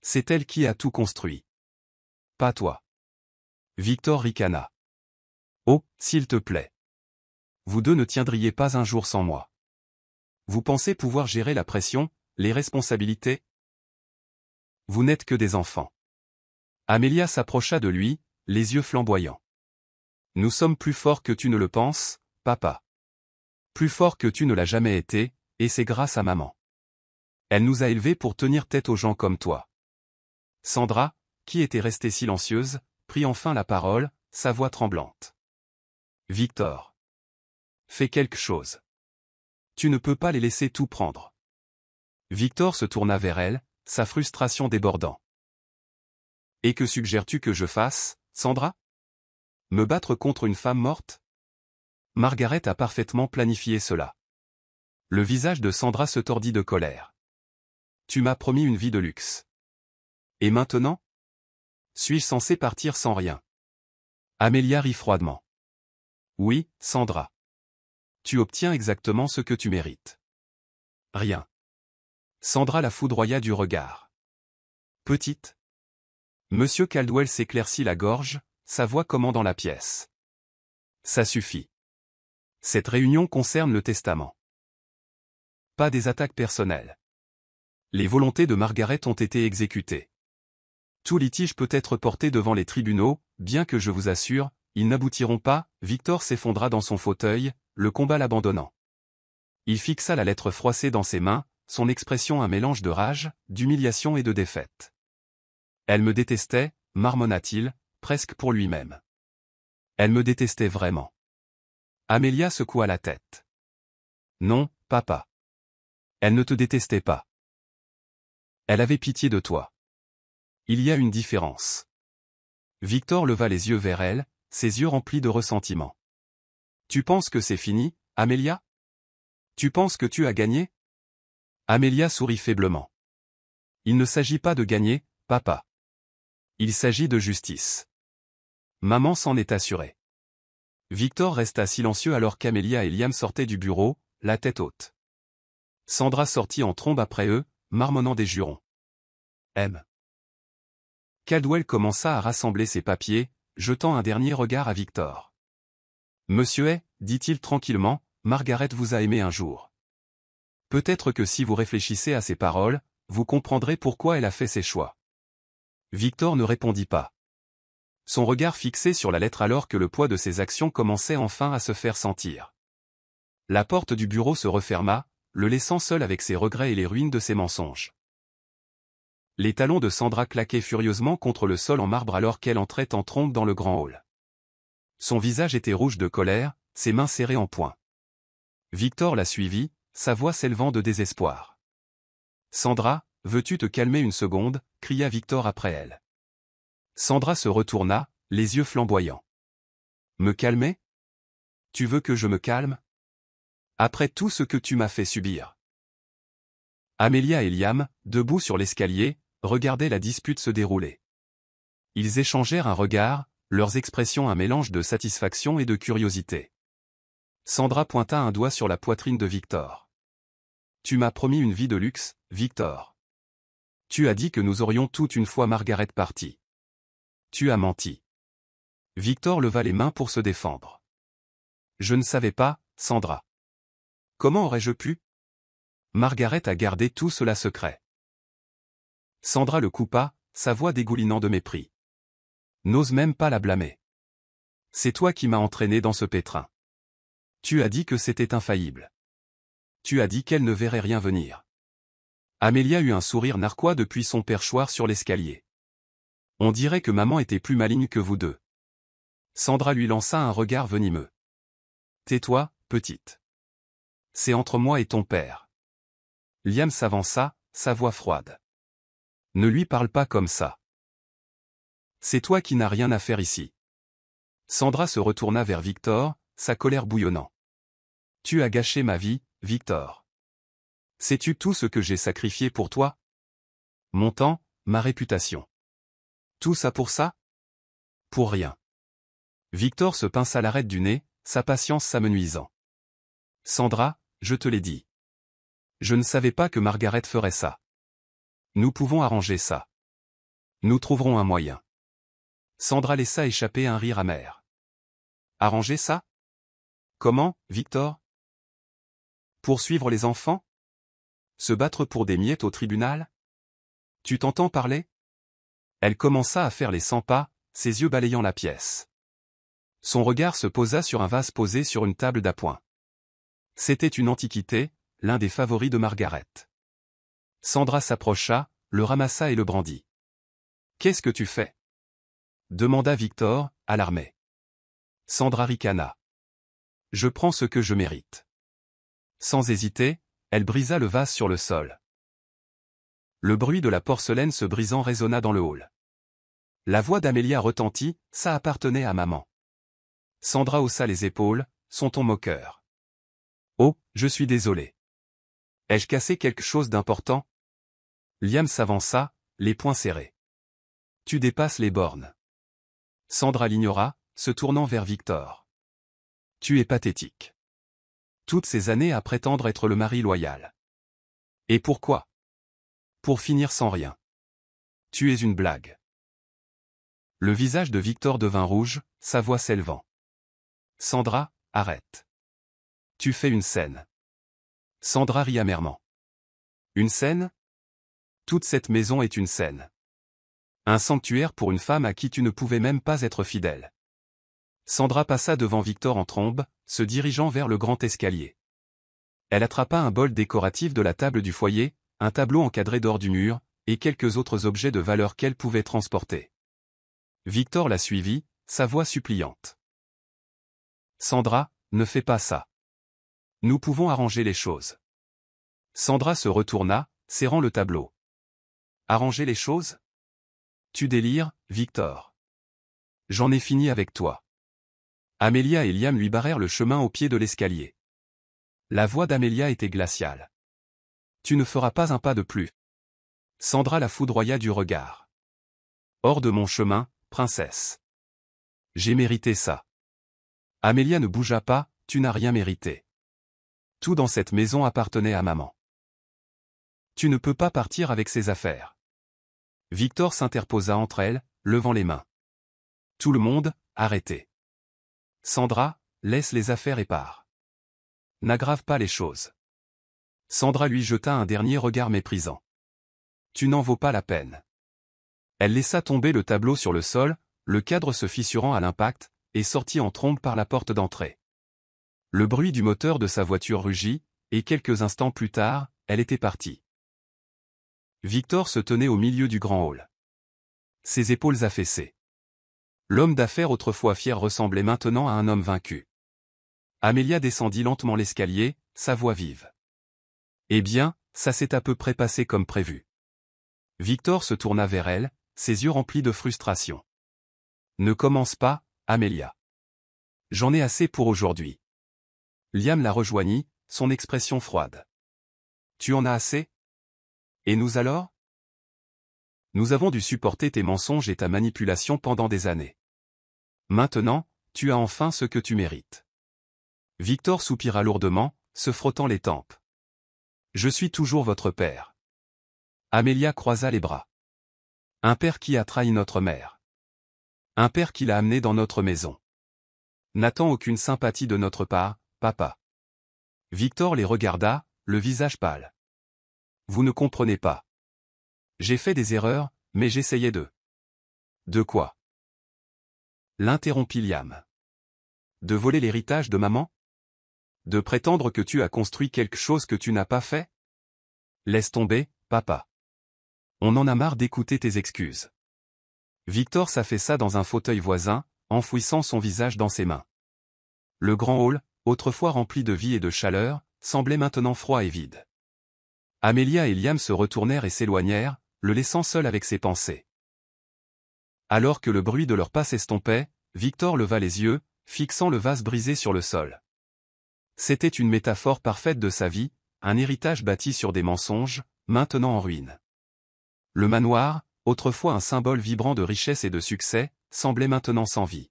C'est elle qui a tout construit. Pas toi. Victor ricana. Oh, s'il te plaît. Vous deux ne tiendriez pas un jour sans moi. Vous pensez pouvoir gérer la pression, les responsabilités? Vous n'êtes que des enfants. Amelia s'approcha de lui, les yeux flamboyants. Nous sommes plus forts que tu ne le penses, papa. Plus forts que tu ne l'as jamais été, et c'est grâce à maman. Elle nous a élevés pour tenir tête aux gens comme toi. Sandra, qui était restée silencieuse, prit enfin la parole, sa voix tremblante. Victor. Fais quelque chose. Tu ne peux pas les laisser tout prendre. Victor se tourna vers elle, sa frustration débordant. Et que suggères-tu que je fasse, Sandra? Me battre contre une femme morte? Margaret a parfaitement planifié cela. Le visage de Sandra se tordit de colère. Tu m'as promis une vie de luxe. Et maintenant? Suis-je censé partir sans rien? Amelia rit froidement. Oui, Sandra. Tu obtiens exactement ce que tu mérites. Rien. Sandra la foudroya du regard. Petite. Monsieur Caldwell s'éclaircit la gorge, sa voix commandant la pièce. Ça suffit. Cette réunion concerne le testament. Pas des attaques personnelles. Les volontés de Margaret ont été exécutées. Tout litige peut être porté devant les tribunaux, bien que je vous assure, ils n'aboutiront pas. Victor s'effondra dans son fauteuil, le combat l'abandonnant. Il fixa la lettre froissée dans ses mains, son expression un mélange de rage, d'humiliation et de défaite. Elle me détestait, marmonna-t-il, presque pour lui-même. Elle me détestait vraiment. Amelia secoua la tête. Non, papa. Elle ne te détestait pas. Elle avait pitié de toi. Il y a une différence. Victor leva les yeux vers elle, ses yeux remplis de ressentiment. Tu penses que c'est fini, Amelia? Tu penses que tu as gagné? Amelia sourit faiblement. Il ne s'agit pas de gagner, papa. Il s'agit de justice. Maman s'en est assurée. Victor resta silencieux alors qu'Amelia et Liam sortaient du bureau, la tête haute. Sandra sortit en trombe après eux, marmonnant des jurons. M. Caldwell commença à rassembler ses papiers, jetant un dernier regard à Victor. Monsieur Hay, dit-il tranquillement, Margaret vous a aimé un jour. Peut-être que si vous réfléchissez à ses paroles, vous comprendrez pourquoi elle a fait ses choix. Victor ne répondit pas. Son regard fixé sur la lettre alors que le poids de ses actions commençait enfin à se faire sentir. La porte du bureau se referma, le laissant seul avec ses regrets et les ruines de ses mensonges. Les talons de Sandra claquaient furieusement contre le sol en marbre alors qu'elle entrait en trombe dans le grand hall. Son visage était rouge de colère, ses mains serrées en poing. Victor la suivit, sa voix s'élevant de désespoir. « Sandra, veux-tu te calmer une seconde » cria Victor après elle. Sandra se retourna, les yeux flamboyants. « Me calmer? Tu veux que je me calme? Après tout ce que tu m'as fait subir. » Amelia et Liam, debout sur l'escalier, regardaient la dispute se dérouler. Ils échangèrent un regard, leurs expressions un mélange de satisfaction et de curiosité. Sandra pointa un doigt sur la poitrine de Victor. « Tu m'as promis une vie de luxe, Victor. Tu as dit que nous aurions toute une fois Margaret partie. Tu as menti. » Victor leva les mains pour se défendre. « Je ne savais pas, Sandra. Comment aurais-je pu? Margaret a gardé tout cela secret. » Sandra le coupa, sa voix dégoulinant de mépris. « N'ose même pas la blâmer. C'est toi qui m'as entraîné dans ce pétrin. Tu as dit que c'était infaillible. Tu as dit qu'elle ne verrait rien venir. » Amelia eut un sourire narquois depuis son perchoir sur l'escalier. « On dirait que maman était plus maligne que vous deux. » Sandra lui lança un regard venimeux. « Tais-toi, petite. C'est entre moi et ton père. » Liam s'avança, sa voix froide. « Ne lui parle pas comme ça. C'est toi qui n'as rien à faire ici. » Sandra se retourna vers Victor, sa colère bouillonnant. « Tu as gâché ma vie, Victor. Sais-tu tout ce que j'ai sacrifié pour toi? Mon temps, ma réputation. Tout ça pour ça? Pour rien. » Victor se pinça l'arête du nez, sa patience s'amenuisant. « Sandra, je te l'ai dit. Je ne savais pas que Margaret ferait ça. Nous pouvons arranger ça. Nous trouverons un moyen. » Sandra laissa échapper un rire amer. « Arranger ça? Comment, Victor? Poursuivre les enfants? Se battre pour des miettes au tribunal? Tu t'entends parler? » Elle commença à faire les 100 pas, ses yeux balayant la pièce. Son regard se posa sur un vase posé sur une table d'appoint. C'était une antiquité, l'un des favoris de Margaret. Sandra s'approcha, le ramassa et le brandit. « Qu'est-ce que tu fais? » demanda Victor, alarmé. Sandra ricana. « Je prends ce que je mérite. » Sans hésiter, elle brisa le vase sur le sol. Le bruit de la porcelaine se brisant résonna dans le hall. La voix d'Amelia retentit, ça appartenait à maman. Sandra haussa les épaules, son ton moqueur. « Oh, je suis désolé. Ai-je cassé quelque chose d'important? Liam s'avança, les poings serrés. Tu dépasses les bornes. Sandra l'ignora, se tournant vers Victor. Tu es pathétique. Toutes ces années à prétendre être le mari loyal. Et pourquoi? Pour finir sans rien. Tu es une blague. Le visage de Victor devint rouge, sa voix s'élevant. Sandra, arrête. Tu fais une scène. Sandra rit amèrement. Une scène? Toute cette maison est une scène. Un sanctuaire pour une femme à qui tu ne pouvais même pas être fidèle. Sandra passa devant Victor en trombe, se dirigeant vers le grand escalier. Elle attrapa un bol décoratif de la table du foyer, un tableau encadré d'or du mur, et quelques autres objets de valeur qu'elle pouvait transporter. Victor la suivit, sa voix suppliante. Sandra, ne fais pas ça. Nous pouvons arranger les choses. Sandra se retourna, serrant le tableau. Arranger les choses? Tu délires, Victor. J'en ai fini avec toi. Amelia et Liam lui barrèrent le chemin au pied de l'escalier. La voix d'Amelia était glaciale. Tu ne feras pas un pas de plus. Sandra la foudroya du regard. Hors de mon chemin, princesse. J'ai mérité ça. Amelia ne bougea pas, tu n'as rien mérité. Tout dans cette maison appartenait à maman. Tu ne peux pas partir avec ces affaires. Victor s'interposa entre elles, levant les mains. Tout le monde, arrêtez. Sandra, laisse les affaires et pars. N'aggrave pas les choses. Sandra lui jeta un dernier regard méprisant. Tu n'en vaux pas la peine. Elle laissa tomber le tableau sur le sol, le cadre se fissurant à l'impact, et sortit en trombe par la porte d'entrée. Le bruit du moteur de sa voiture rugit, et quelques instants plus tard, elle était partie. Victor se tenait au milieu du grand hall. Ses épaules affaissées. L'homme d'affaires autrefois fier ressemblait maintenant à un homme vaincu. Amelia descendit lentement l'escalier, sa voix vive. Eh bien, ça s'est à peu près passé comme prévu. Victor se tourna vers elle, ses yeux remplis de frustration. Ne commence pas, Amelia. J'en ai assez pour aujourd'hui. Liam la rejoignit, son expression froide. Tu en as assez? Et nous alors? Nous avons dû supporter tes mensonges et ta manipulation pendant des années. Maintenant, tu as enfin ce que tu mérites. Victor soupira lourdement, se frottant les tempes. Je suis toujours votre père. Amelia croisa les bras. Un père qui a trahi notre mère. Un père qui l'a amené dans notre maison. N'attend aucune sympathie de notre part, papa. Victor les regarda, le visage pâle. Vous ne comprenez pas. J'ai fait des erreurs, mais j'essayais de... De quoi? L'interrompit Liam. De voler l'héritage de maman? De prétendre que tu as construit quelque chose que tu n'as pas fait? Laisse tomber, papa. On en a marre d'écouter tes excuses. Victor s'affaissa dans un fauteuil voisin, enfouissant son visage dans ses mains. Le grand hall, autrefois rempli de vie et de chaleur, semblait maintenant froid et vide. Amelia et Liam se retournèrent et s'éloignèrent, le laissant seul avec ses pensées. Alors que le bruit de leurs pas s'estompait, Victor leva les yeux, fixant le vase brisé sur le sol. C'était une métaphore parfaite de sa vie, un héritage bâti sur des mensonges, maintenant en ruine. Le manoir, autrefois un symbole vibrant de richesse et de succès, semblait maintenant sans vie.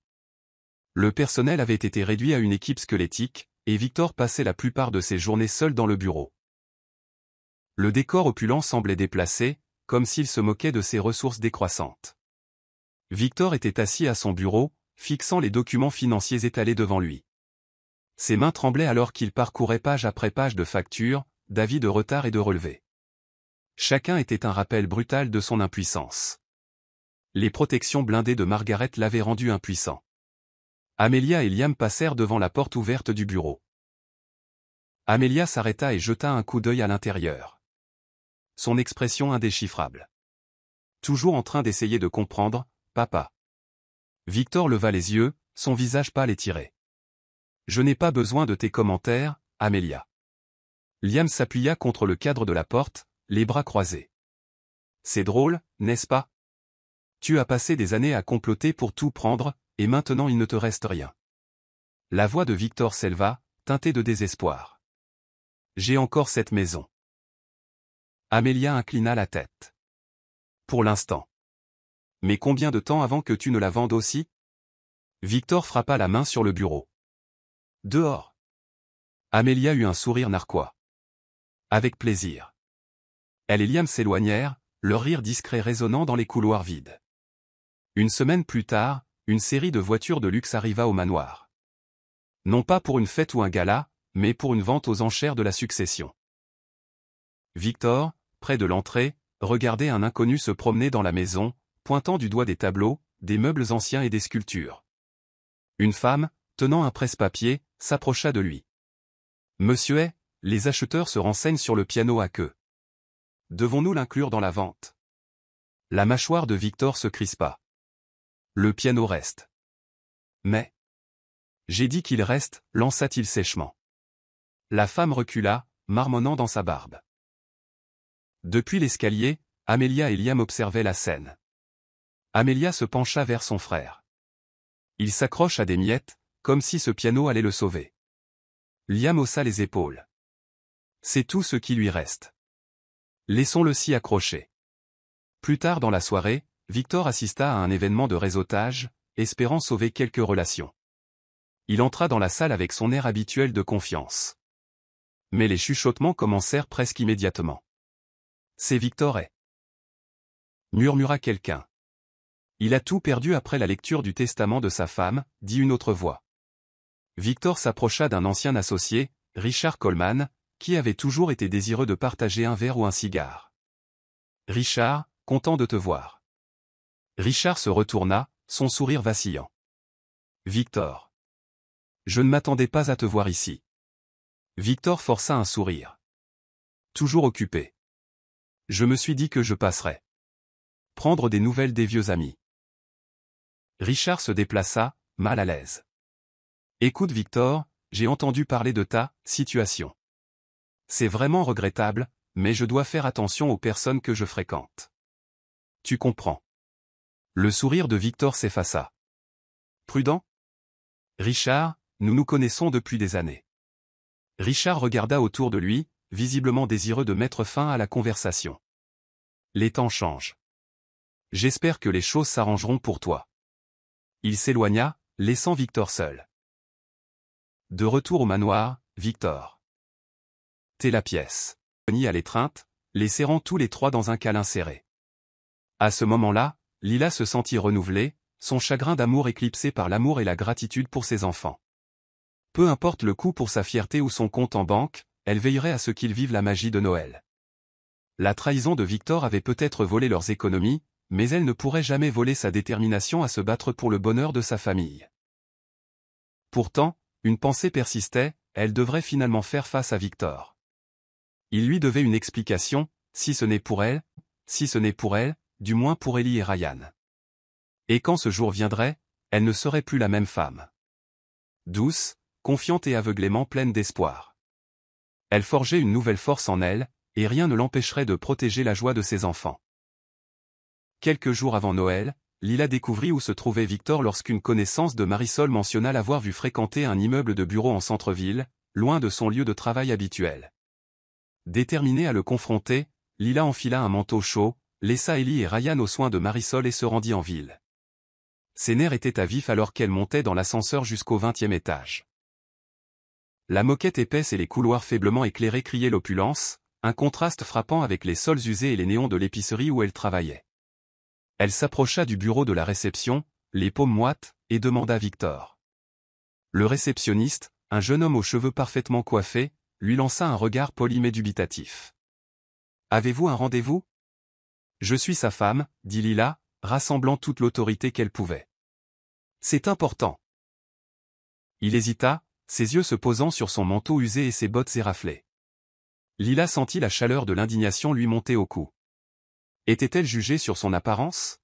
Le personnel avait été réduit à une équipe squelettique, et Victor passait la plupart de ses journées seul dans le bureau. Le décor opulent semblait déplacé, comme s'il se moquait de ses ressources décroissantes. Victor était assis à son bureau, fixant les documents financiers étalés devant lui. Ses mains tremblaient alors qu'il parcourait page après page de factures, d'avis de retard et de relevés. Chacun était un rappel brutal de son impuissance. Les protections blindées de Margaret l'avaient rendu impuissant. Amelia et Liam passèrent devant la porte ouverte du bureau. Amelia s'arrêta et jeta un coup d'œil à l'intérieur. Son expression indéchiffrable. Toujours en train d'essayer de comprendre, papa. Victor leva les yeux, son visage pâle et tiré. Je n'ai pas besoin de tes commentaires, Amelia. Liam s'appuya contre le cadre de la porte, les bras croisés. C'est drôle, n'est-ce pas? Tu as passé des années à comploter pour tout prendre, et maintenant il ne te reste rien. La voix de Victor s'éleva, teintée de désespoir. J'ai encore cette maison. Amelia inclina la tête. Pour l'instant. Mais combien de temps avant que tu ne la vendes aussi? Victor frappa la main sur le bureau. Dehors. Amelia eut un sourire narquois. Avec plaisir. Elle et Liam s'éloignèrent, leur rire discret résonnant dans les couloirs vides. Une semaine plus tard, une série de voitures de luxe arriva au manoir. Non pas pour une fête ou un gala, mais pour une vente aux enchères de la succession. Victor, près de l'entrée, regardait un inconnu se promener dans la maison, pointant du doigt des tableaux, des meubles anciens et des sculptures. Une femme, tenant un presse-papier, s'approcha de lui. « Monsieur est, les acheteurs se renseignent sur le piano à queue. Devons-nous l'inclure dans la vente ?» La mâchoire de Victor se crispa. Le piano reste. Mais... J'ai dit qu'il reste, lança-t-il sèchement. La femme recula, marmonnant dans sa barbe. Depuis l'escalier, Amelia et Liam observaient la scène. Amelia se pencha vers son frère. Il s'accroche à des miettes, comme si ce piano allait le sauver. Liam haussa les épaules. C'est tout ce qui lui reste. Laissons-le s'y accrocher. Plus tard dans la soirée, Victor assista à un événement de réseautage, espérant sauver quelques relations. Il entra dans la salle avec son air habituel de confiance. Mais les chuchotements commencèrent presque immédiatement. « C'est Victor est. » murmura quelqu'un. « Il a tout perdu après la lecture du testament de sa femme », dit une autre voix. Victor s'approcha d'un ancien associé, Richard Coleman, qui avait toujours été désireux de partager un verre ou un cigare. « Richard, content de te voir. » Richard se retourna, son sourire vacillant. « Victor. Je ne m'attendais pas à te voir ici. » Victor força un sourire. « Toujours occupé. Je me suis dit que je passerais. Prendre des nouvelles des vieux amis. » Richard se déplaça, mal à l'aise. « Écoute Victor, j'ai entendu parler de ta situation. C'est vraiment regrettable, mais je dois faire attention aux personnes que je fréquente. Tu comprends. » Le sourire de Victor s'effaça. « Prudent ? Richard, nous nous connaissons depuis des années. » Richard regarda autour de lui, visiblement désireux de mettre fin à la conversation. « Les temps changent. J'espère que les choses s'arrangeront pour toi. » Il s'éloigna, laissant Victor seul. De retour au manoir, Victor. « T'es la pièce. » Ni à l'étreinte, les serrant tous les trois dans un câlin serré. À ce moment-là, Lila se sentit renouvelée, son chagrin d'amour éclipsé par l'amour et la gratitude pour ses enfants. Peu importe le coût pour sa fierté ou son compte en banque, elle veillerait à ce qu'ils vivent la magie de Noël. La trahison de Victor avait peut-être volé leurs économies, mais elle ne pourrait jamais voler sa détermination à se battre pour le bonheur de sa famille. Pourtant, une pensée persistait, elle devrait finalement faire face à Victor. Il lui devait une explication, si ce n'est pour elle, du moins pour Ellie et Ryan. Et quand ce jour viendrait, elle ne serait plus la même femme. Douce, confiante et aveuglément pleine d'espoir. Elle forgeait une nouvelle force en elle, et rien ne l'empêcherait de protéger la joie de ses enfants. Quelques jours avant Noël, Lila découvrit où se trouvait Victor lorsqu'une connaissance de Marisol mentionna l'avoir vu fréquenter un immeuble de bureau en centre-ville, loin de son lieu de travail habituel. Déterminée à le confronter, Lila enfila un manteau chaud, laissa Ellie et Ryan aux soins de Marisol et se rendit en ville. Ses nerfs étaient à vif alors qu'elle montait dans l'ascenseur jusqu'au 20e étage. La moquette épaisse et les couloirs faiblement éclairés criaient l'opulence, un contraste frappant avec les sols usés et les néons de l'épicerie où elle travaillait. Elle s'approcha du bureau de la réception, les paumes moites, et demanda Victor. Le réceptionniste, un jeune homme aux cheveux parfaitement coiffés, lui lança un regard poli mais dubitatif. « Avez-vous un rendez-vous ? » « Je suis sa femme, » dit Lila, rassemblant toute l'autorité qu'elle pouvait. « C'est important. » Il hésita, ses yeux se posant sur son manteau usé et ses bottes éraflées. Lila sentit la chaleur de l'indignation lui monter au cou. Était-elle jugée sur son apparence?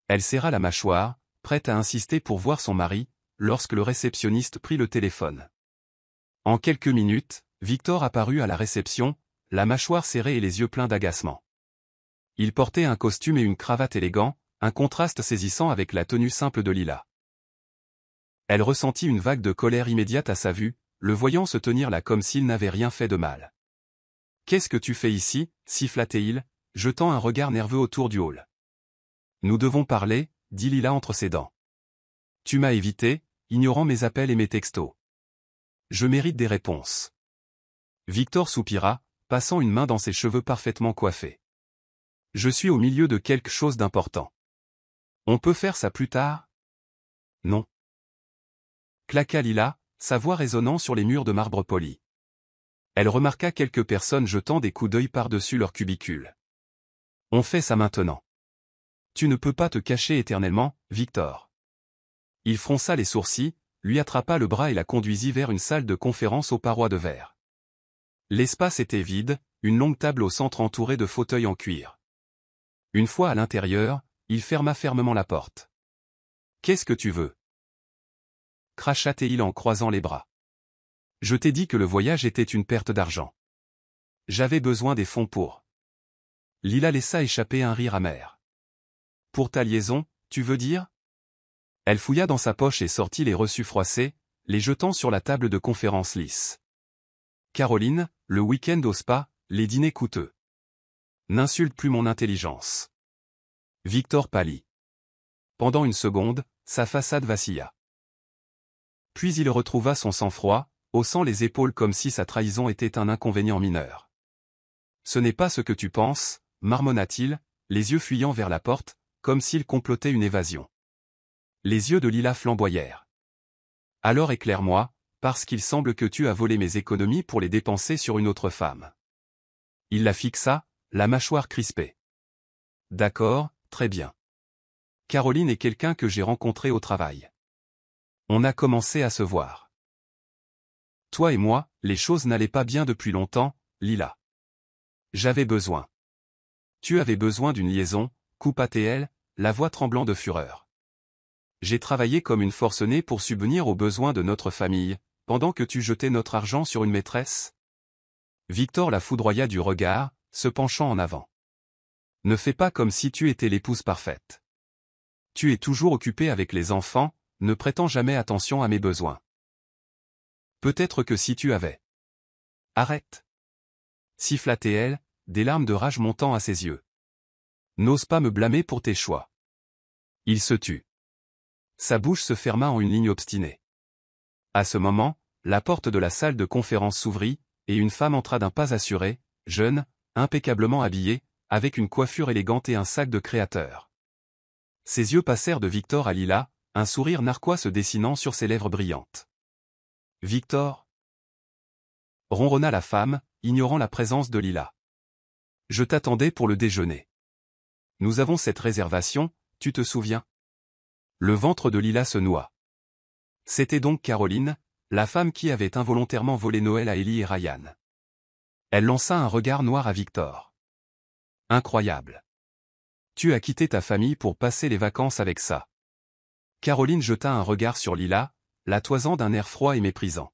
Elle serra la mâchoire, prête à insister pour voir son mari, lorsque le réceptionniste prit le téléphone. En quelques minutes, Victor apparut à la réception, la mâchoire serrée et les yeux pleins d'agacement. Il portait un costume et une cravate élégants, un contraste saisissant avec la tenue simple de Lila. Elle ressentit une vague de colère immédiate à sa vue, le voyant se tenir là comme s'il n'avait rien fait de mal. Qu'est-ce que tu fais ici, siffla Théil, jetant un regard nerveux autour du hall. Nous devons parler, dit Lila entre ses dents. Tu m'as évité, ignorant mes appels et mes textos. Je mérite des réponses. Victor soupira, passant une main dans ses cheveux parfaitement coiffés. Je suis au milieu de quelque chose d'important. On peut faire ça plus tard? Non. Claqua Lila, sa voix résonnant sur les murs de marbre poli. Elle remarqua quelques personnes jetant des coups d'œil par-dessus leur cubicule. On fait ça maintenant. Tu ne peux pas te cacher éternellement, Victor. Il fronça les sourcils, lui attrapa le bras et la conduisit vers une salle de conférence aux parois de verre. L'espace était vide, une longue table au centre entourée de fauteuils en cuir. Une fois à l'intérieur, il ferma fermement la porte. « Qu'est-ce que tu veux » cracha Théil en croisant les bras. « Je t'ai dit que le voyage était une perte d'argent. J'avais besoin des fonds pour... » Lila laissa échapper un rire amer. « Pour ta liaison, tu veux dire ?» Elle fouilla dans sa poche et sortit les reçus froissés, les jetant sur la table de conférence lisse. « Caroline, le week-end au spa, les dîners coûteux. N'insulte plus mon intelligence. » Victor pâlit. Pendant une seconde, sa façade vacilla. Puis il retrouva son sang-froid, haussant les épaules comme si sa trahison était un inconvénient mineur. « Ce n'est pas ce que tu penses, marmonna-t-il, les yeux fuyant vers la porte, comme s'il complotait une évasion. Les yeux de Lila flamboyèrent. « Alors éclaire-moi, parce qu'il semble que tu as volé mes économies pour les dépenser sur une autre femme. » Il la fixa, la mâchoire crispée. « D'accord, très bien. Caroline est quelqu'un que j'ai rencontré au travail. On a commencé à se voir. Toi et moi, les choses n'allaient pas bien depuis longtemps, Lila. J'avais besoin. Tu avais besoin d'une liaison, coupa Théil, la voix tremblant de fureur. J'ai travaillé comme une forcenée pour subvenir aux besoins de notre famille, pendant que tu jetais notre argent sur une maîtresse. Victor la foudroya du regard, se penchant en avant. Ne fais pas comme si tu étais l'épouse parfaite. Tu es toujours occupée avec les enfants, ne prêtant jamais attention à mes besoins. Peut-être que si tu avais. Arrête. Siffla Théil, des larmes de rage montant à ses yeux. N'ose pas me blâmer pour tes choix. Il se tut. Sa bouche se ferma en une ligne obstinée. À ce moment, la porte de la salle de conférence s'ouvrit, et une femme entra d'un pas assuré, jeune, impeccablement habillée, avec une coiffure élégante et un sac de créateur. Ses yeux passèrent de Victor à Lila, un sourire narquois se dessinant sur ses lèvres brillantes. « Victor » ronronna la femme, ignorant la présence de Lila. « Je t'attendais pour le déjeuner. Nous avons cette réservation, tu te souviens ?» Le ventre de Lila se noua. C'était donc Caroline, la femme qui avait involontairement volé Noël à Ellie et Ryan. Elle lança un regard noir à Victor. Incroyable. Tu as quitté ta famille pour passer les vacances avec ça. Caroline jeta un regard sur Lila, la toisant d'un air froid et méprisant.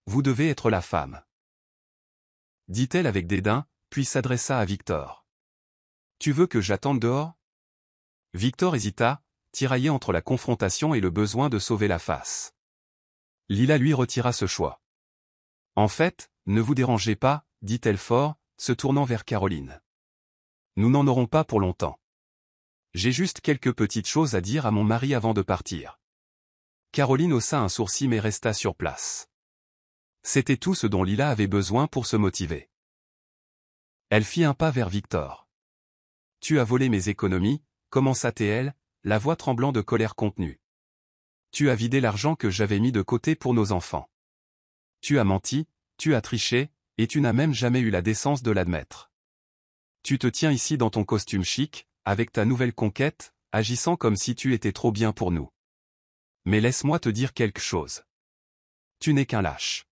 Vous devez être la femme. Dit-elle avec dédain, puis s'adressa à Victor. Tu veux que j'attende dehors? Victor hésita, tiraillé entre la confrontation et le besoin de sauver la face. Lila lui retira ce choix. En fait, ne vous dérangez pas, dit-elle fort, se tournant vers Caroline. Nous n'en aurons pas pour longtemps. J'ai juste quelques petites choses à dire à mon mari avant de partir. Caroline haussa un sourcil mais resta sur place. C'était tout ce dont Lila avait besoin pour se motiver. Elle fit un pas vers Victor. Tu as volé mes économies, commença Théil, la voix tremblant de colère contenue. Tu as vidé l'argent que j'avais mis de côté pour nos enfants. Tu as menti, tu as triché, et tu n'as même jamais eu la décence de l'admettre. Tu te tiens ici dans ton costume chic, avec ta nouvelle conquête, agissant comme si tu étais trop bien pour nous. Mais laisse-moi te dire quelque chose. Tu n'es qu'un lâche.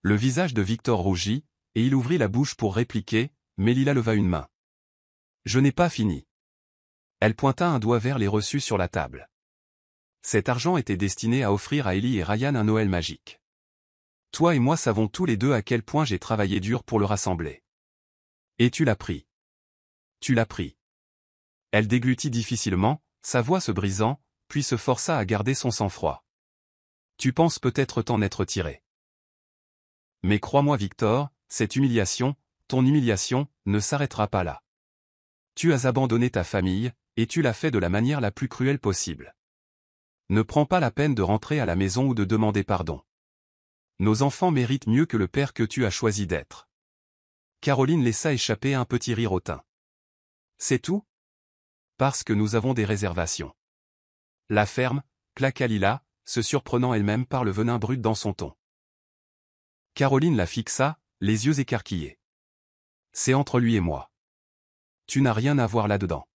Le visage de Victor rougit, et il ouvrit la bouche pour répliquer, mais Lila leva une main. Je n'ai pas fini. Elle pointa un doigt vers les reçus sur la table. Cet argent était destiné à offrir à Ellie et Ryan un Noël magique. Toi et moi savons tous les deux à quel point j'ai travaillé dur pour le rassembler. Et tu l'as pris. Tu l'as pris. Elle déglutit difficilement, sa voix se brisant, puis se força à garder son sang-froid. Tu penses peut-être t'en être tiré. Mais crois-moi Victor, cette humiliation, ton humiliation, ne s'arrêtera pas là. Tu as abandonné ta famille, et tu l'as fait de la manière la plus cruelle possible. Ne prends pas la peine de rentrer à la maison ou de demander pardon. Nos enfants méritent mieux que le père que tu as choisi d'être. Caroline laissa échapper un petit rire hautain. C'est tout? Parce que nous avons des réservations. La ferme, claqua Lila, se surprenant elle-même par le venin brut dans son ton. Caroline la fixa, les yeux écarquillés. C'est entre lui et moi. Tu n'as rien à voir là-dedans.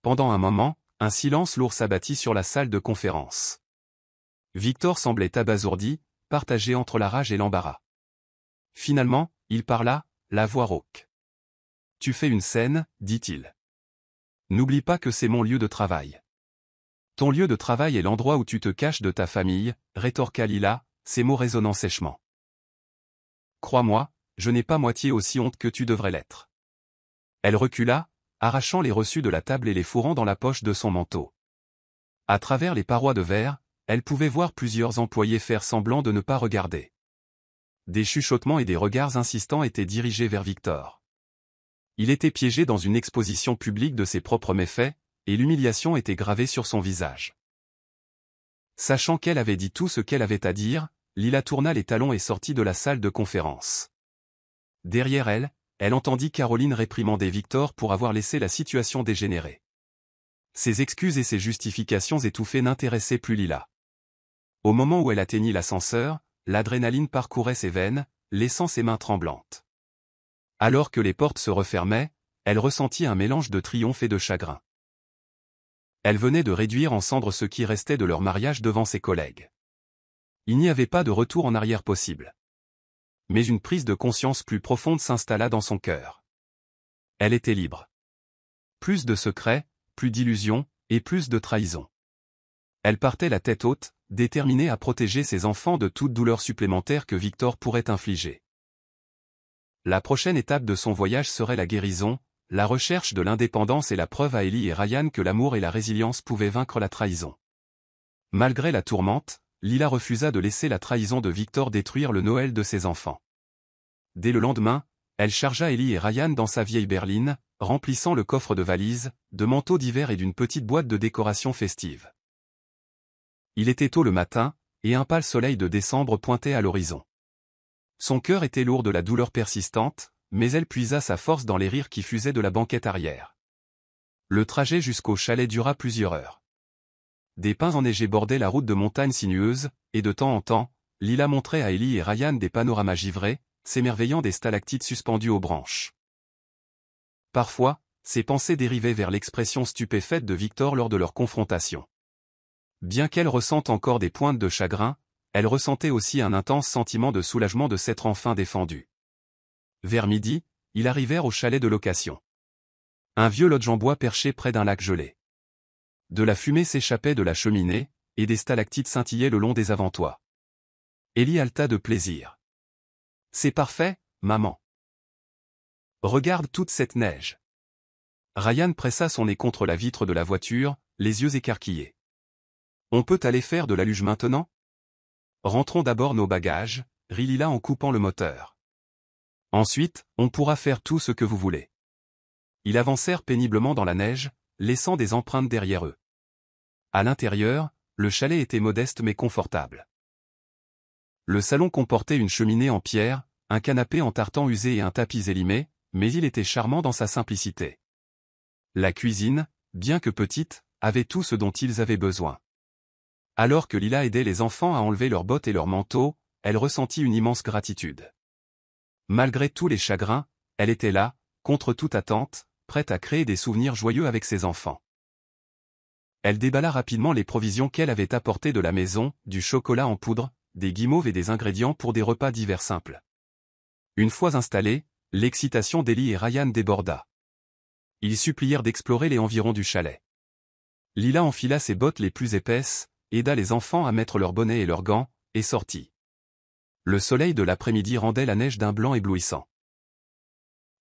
Pendant un moment, un silence lourd s'abattit sur la salle de conférence. Victor semblait abasourdi, partagé entre la rage et l'embarras. Finalement, il parla, la voix rauque. Tu fais une scène, dit-il. N'oublie pas que c'est mon lieu de travail. Ton lieu de travail est l'endroit où tu te caches de ta famille, rétorqua Lila, ses mots résonnant sèchement. Crois-moi, je n'ai pas moitié aussi honte que tu devrais l'être. Elle recula, arrachant les reçus de la table et les fourrant dans la poche de son manteau. À travers les parois de verre, elle pouvait voir plusieurs employés faire semblant de ne pas regarder. Des chuchotements et des regards insistants étaient dirigés vers Victor. Il était piégé dans une exposition publique de ses propres méfaits, et l'humiliation était gravée sur son visage. Sachant qu'elle avait dit tout ce qu'elle avait à dire, Lila tourna les talons et sortit de la salle de conférence. Derrière elle, elle entendit Caroline réprimander Victor pour avoir laissé la situation dégénérer. Ses excuses et ses justifications étouffées n'intéressaient plus Lila. Au moment où elle atteignit l'ascenseur, l'adrénaline parcourait ses veines, laissant ses mains tremblantes. Alors que les portes se refermaient, elle ressentit un mélange de triomphe et de chagrin. Elle venait de réduire en cendres ce qui restait de leur mariage devant ses collègues. Il n'y avait pas de retour en arrière possible. Mais une prise de conscience plus profonde s'installa dans son cœur. Elle était libre. Plus de secrets, plus d'illusions, et plus de trahison. Elle partait la tête haute, déterminée à protéger ses enfants de toute douleur supplémentaire que Victor pourrait infliger. La prochaine étape de son voyage serait la guérison, la recherche de l'indépendance et la preuve à Ellie et Ryan que l'amour et la résilience pouvaient vaincre la trahison. Malgré la tourmente, Lila refusa de laisser la trahison de Victor détruire le Noël de ses enfants. Dès le lendemain, elle chargea Ellie et Ryan dans sa vieille berline, remplissant le coffre de valises, de manteaux d'hiver et d'une petite boîte de décoration festive. Il était tôt le matin, et un pâle soleil de décembre pointait à l'horizon. Son cœur était lourd de la douleur persistante, mais elle puisa sa force dans les rires qui fusaient de la banquette arrière. Le trajet jusqu'au chalet dura plusieurs heures. Des pins enneigés bordaient la route de montagne sinueuse, et de temps en temps, Lila montrait à Ellie et Ryan des panoramas givrés, s'émerveillant des stalactites suspendues aux branches. Parfois, ses pensées dérivaient vers l'expression stupéfaite de Victor lors de leur confrontation. Bien qu'elle ressente encore des pointes de chagrin, elle ressentait aussi un intense sentiment de soulagement de s'être enfin défendue. Vers midi, ils arrivèrent au chalet de location. Un vieux lodge en bois perché près d'un lac gelé. De la fumée s'échappait de la cheminée, et des stalactites scintillaient le long des avant-toits. Ellie haleta de plaisir. « C'est parfait, maman. Regarde toute cette neige. » Ryan pressa son nez contre la vitre de la voiture, les yeux écarquillés. « On peut aller faire de la luge maintenant? Rentrons d'abord nos bagages, » rit Lila en coupant le moteur. « Ensuite, on pourra faire tout ce que vous voulez. » Ils avancèrent péniblement dans la neige, laissant des empreintes derrière eux. À l'intérieur, le chalet était modeste mais confortable. Le salon comportait une cheminée en pierre, un canapé en tartan usé et un tapis élimé, mais il était charmant dans sa simplicité. La cuisine, bien que petite, avait tout ce dont ils avaient besoin. Alors que Lila aidait les enfants à enlever leurs bottes et leurs manteaux, elle ressentit une immense gratitude. Malgré tous les chagrins, elle était là, contre toute attente, prête à créer des souvenirs joyeux avec ses enfants. Elle déballa rapidement les provisions qu'elle avait apportées de la maison, du chocolat en poudre, des guimauves et des ingrédients pour des repas d'hiver simples. Une fois installés, l'excitation d'Ellie et Ryan déborda. Ils supplièrent d'explorer les environs du chalet. Lila enfila ses bottes les plus épaisses, aida les enfants à mettre leurs bonnets et leurs gants, et sortit. Le soleil de l'après-midi rendait la neige d'un blanc éblouissant.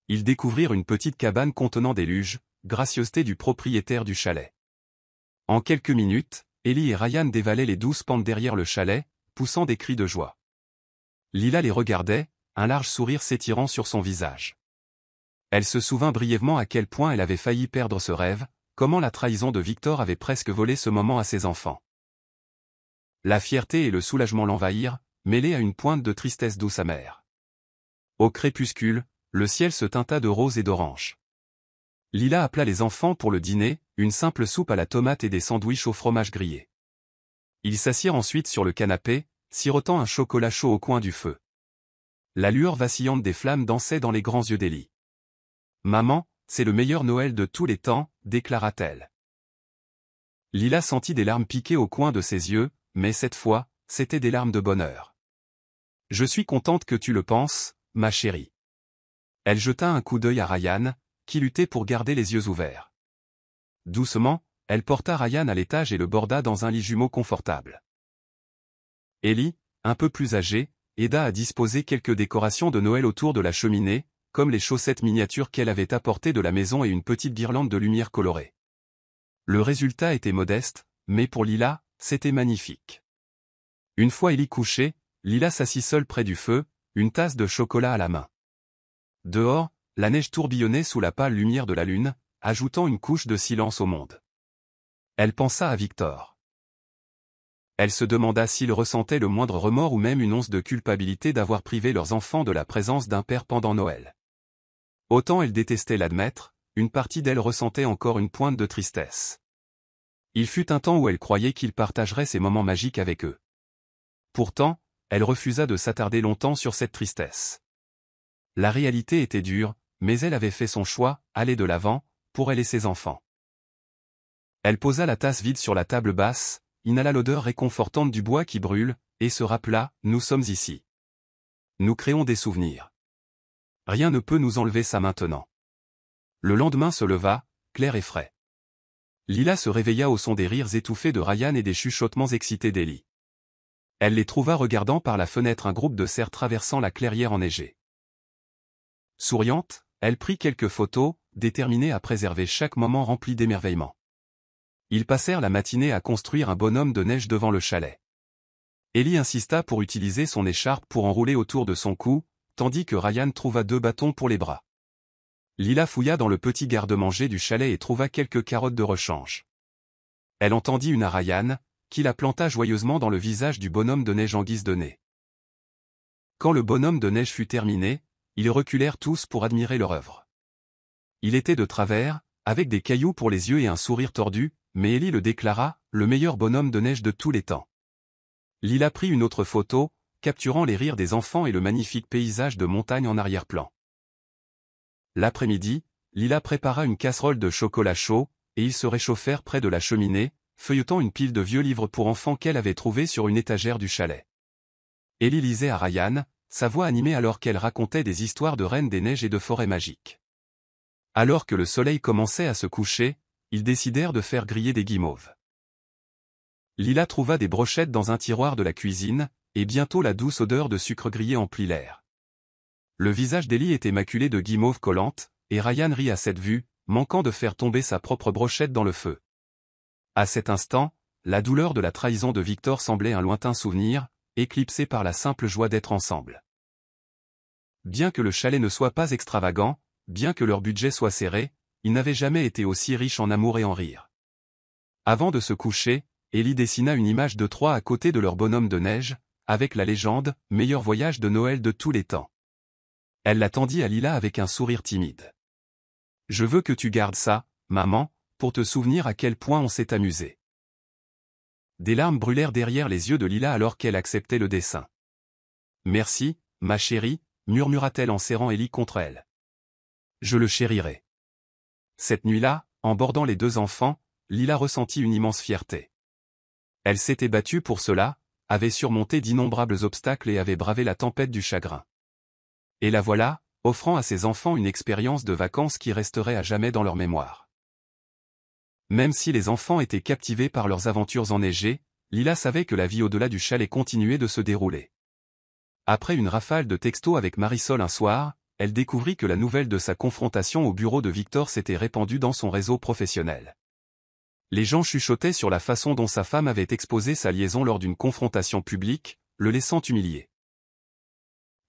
Ils découvrirent une petite cabane contenant des luges, gracieuseté du propriétaire du chalet. En quelques minutes, Ellie et Ryan dévalaient les douces pentes derrière le chalet, poussant des cris de joie. Lila les regardait, un large sourire s'étirant sur son visage. Elle se souvint brièvement à quel point elle avait failli perdre ce rêve, comment la trahison de Victor avait presque volé ce moment à ses enfants. La fierté et le soulagement l'envahirent, mêlés à une pointe de tristesse douce amère. Au crépuscule, le ciel se teinta de rose et d'orange. Lila appela les enfants pour le dîner, une simple soupe à la tomate et des sandwichs au fromage grillé. Ils s'assirent ensuite sur le canapé, sirotant un chocolat chaud au coin du feu. La lueur vacillante des flammes dansait dans les grands yeux d'Ellie. « Maman, c'est le meilleur Noël de tous les temps », déclara-t-elle. Lila sentit des larmes piquer au coin de ses yeux, mais cette fois, c'étaient des larmes de bonheur. « Je suis contente que tu le penses, ma chérie. » Elle jeta un coup d'œil à Ryan, qui luttait pour garder les yeux ouverts. Doucement, elle porta Ryan à l'étage et le borda dans un lit jumeau confortable. Ellie, un peu plus âgée, aida à disposer quelques décorations de Noël autour de la cheminée, comme les chaussettes miniatures qu'elle avait apportées de la maison et une petite guirlande de lumière colorée. Le résultat était modeste, mais pour Lila, c'était magnifique. Une fois Ellie couchée, Lila s'assit seule près du feu, une tasse de chocolat à la main. Dehors, la neige tourbillonnait sous la pâle lumière de la lune, ajoutant une couche de silence au monde. Elle pensa à Victor. Elle se demanda s'il ressentait le moindre remords ou même une once de culpabilité d'avoir privé leurs enfants de la présence d'un père pendant Noël. Autant elle détestait l'admettre, une partie d'elle ressentait encore une pointe de tristesse. Il fut un temps où elle croyait qu'il partagerait ces moments magiques avec eux. Pourtant, elle refusa de s'attarder longtemps sur cette tristesse. La réalité était dure, mais elle avait fait son choix, aller de l'avant, pour elle et ses enfants. Elle posa la tasse vide sur la table basse, inhala l'odeur réconfortante du bois qui brûle, et se rappela, nous sommes ici. Nous créons des souvenirs. Rien ne peut nous enlever ça maintenant. Le lendemain se leva, clair et frais. Lila se réveilla au son des rires étouffés de Ryan et des chuchotements excités d'Ellie. Elle les trouva regardant par la fenêtre un groupe de cerfs traversant la clairière enneigée. Souriante, elle prit quelques photos, déterminée à préserver chaque moment rempli d'émerveillement. Ils passèrent la matinée à construire un bonhomme de neige devant le chalet. Ellie insista pour utiliser son écharpe pour enrouler autour de son cou, tandis que Ryan trouva 2 bâtons pour les bras. Lila fouilla dans le petit garde-manger du chalet et trouva quelques carottes de rechange. Elle en tendit une à Ryan, qui la planta joyeusement dans le visage du bonhomme de neige en guise de nez. Quand le bonhomme de neige fut terminé, ils reculèrent tous pour admirer leur œuvre. Il était de travers, avec des cailloux pour les yeux et un sourire tordu, mais Ellie le déclara, le meilleur bonhomme de neige de tous les temps. Lila prit une autre photo, capturant les rires des enfants et le magnifique paysage de montagne en arrière-plan. L'après-midi, Lila prépara une casserole de chocolat chaud, et ils se réchauffèrent près de la cheminée, feuilletant une pile de vieux livres pour enfants qu'elle avait trouvés sur une étagère du chalet. Ellie lisait à Ryan, sa voix animée alors qu'elle racontait des histoires de reines des neiges et de forêts magiques. Alors que le soleil commençait à se coucher, ils décidèrent de faire griller des guimauves. Lila trouva des brochettes dans un tiroir de la cuisine, et bientôt la douce odeur de sucre grillé emplit l'air. Le visage d'Ellie était maculé de guimauves collantes, et Ryan rit à cette vue, manquant de faire tomber sa propre brochette dans le feu. À cet instant, la douleur de la trahison de Victor semblait un lointain souvenir, éclipsé par la simple joie d'être ensemble. Bien que le chalet ne soit pas extravagant, bien que leur budget soit serré, ils n'avaient jamais été aussi riches en amour et en rire. Avant de se coucher, Ellie dessina une image de 3 à côté de leur bonhomme de neige, avec la légende « Meilleur voyage de Noël de tous les temps ». Elle la tendit à Lila avec un sourire timide. « Je veux que tu gardes ça, maman, pour te souvenir à quel point on s'est amusé. » Des larmes brûlèrent derrière les yeux de Lila alors qu'elle acceptait le dessin. « Merci, ma chérie », murmura-t-elle en serrant Ellie contre elle. « Je le chérirai. » Cette nuit-là, en bordant les 2 enfants, Lila ressentit une immense fierté. Elle s'était battue pour cela, avait surmonté d'innombrables obstacles et avait bravé la tempête du chagrin. Et la voilà, offrant à ses enfants une expérience de vacances qui resterait à jamais dans leur mémoire. Même si les enfants étaient captivés par leurs aventures enneigées, Lila savait que la vie au-delà du chalet continuait de se dérouler. Après une rafale de textos avec Marisol un soir, elle découvrit que la nouvelle de sa confrontation au bureau de Victor s'était répandue dans son réseau professionnel. Les gens chuchotaient sur la façon dont sa femme avait exposé sa liaison lors d'une confrontation publique, le laissant humilié.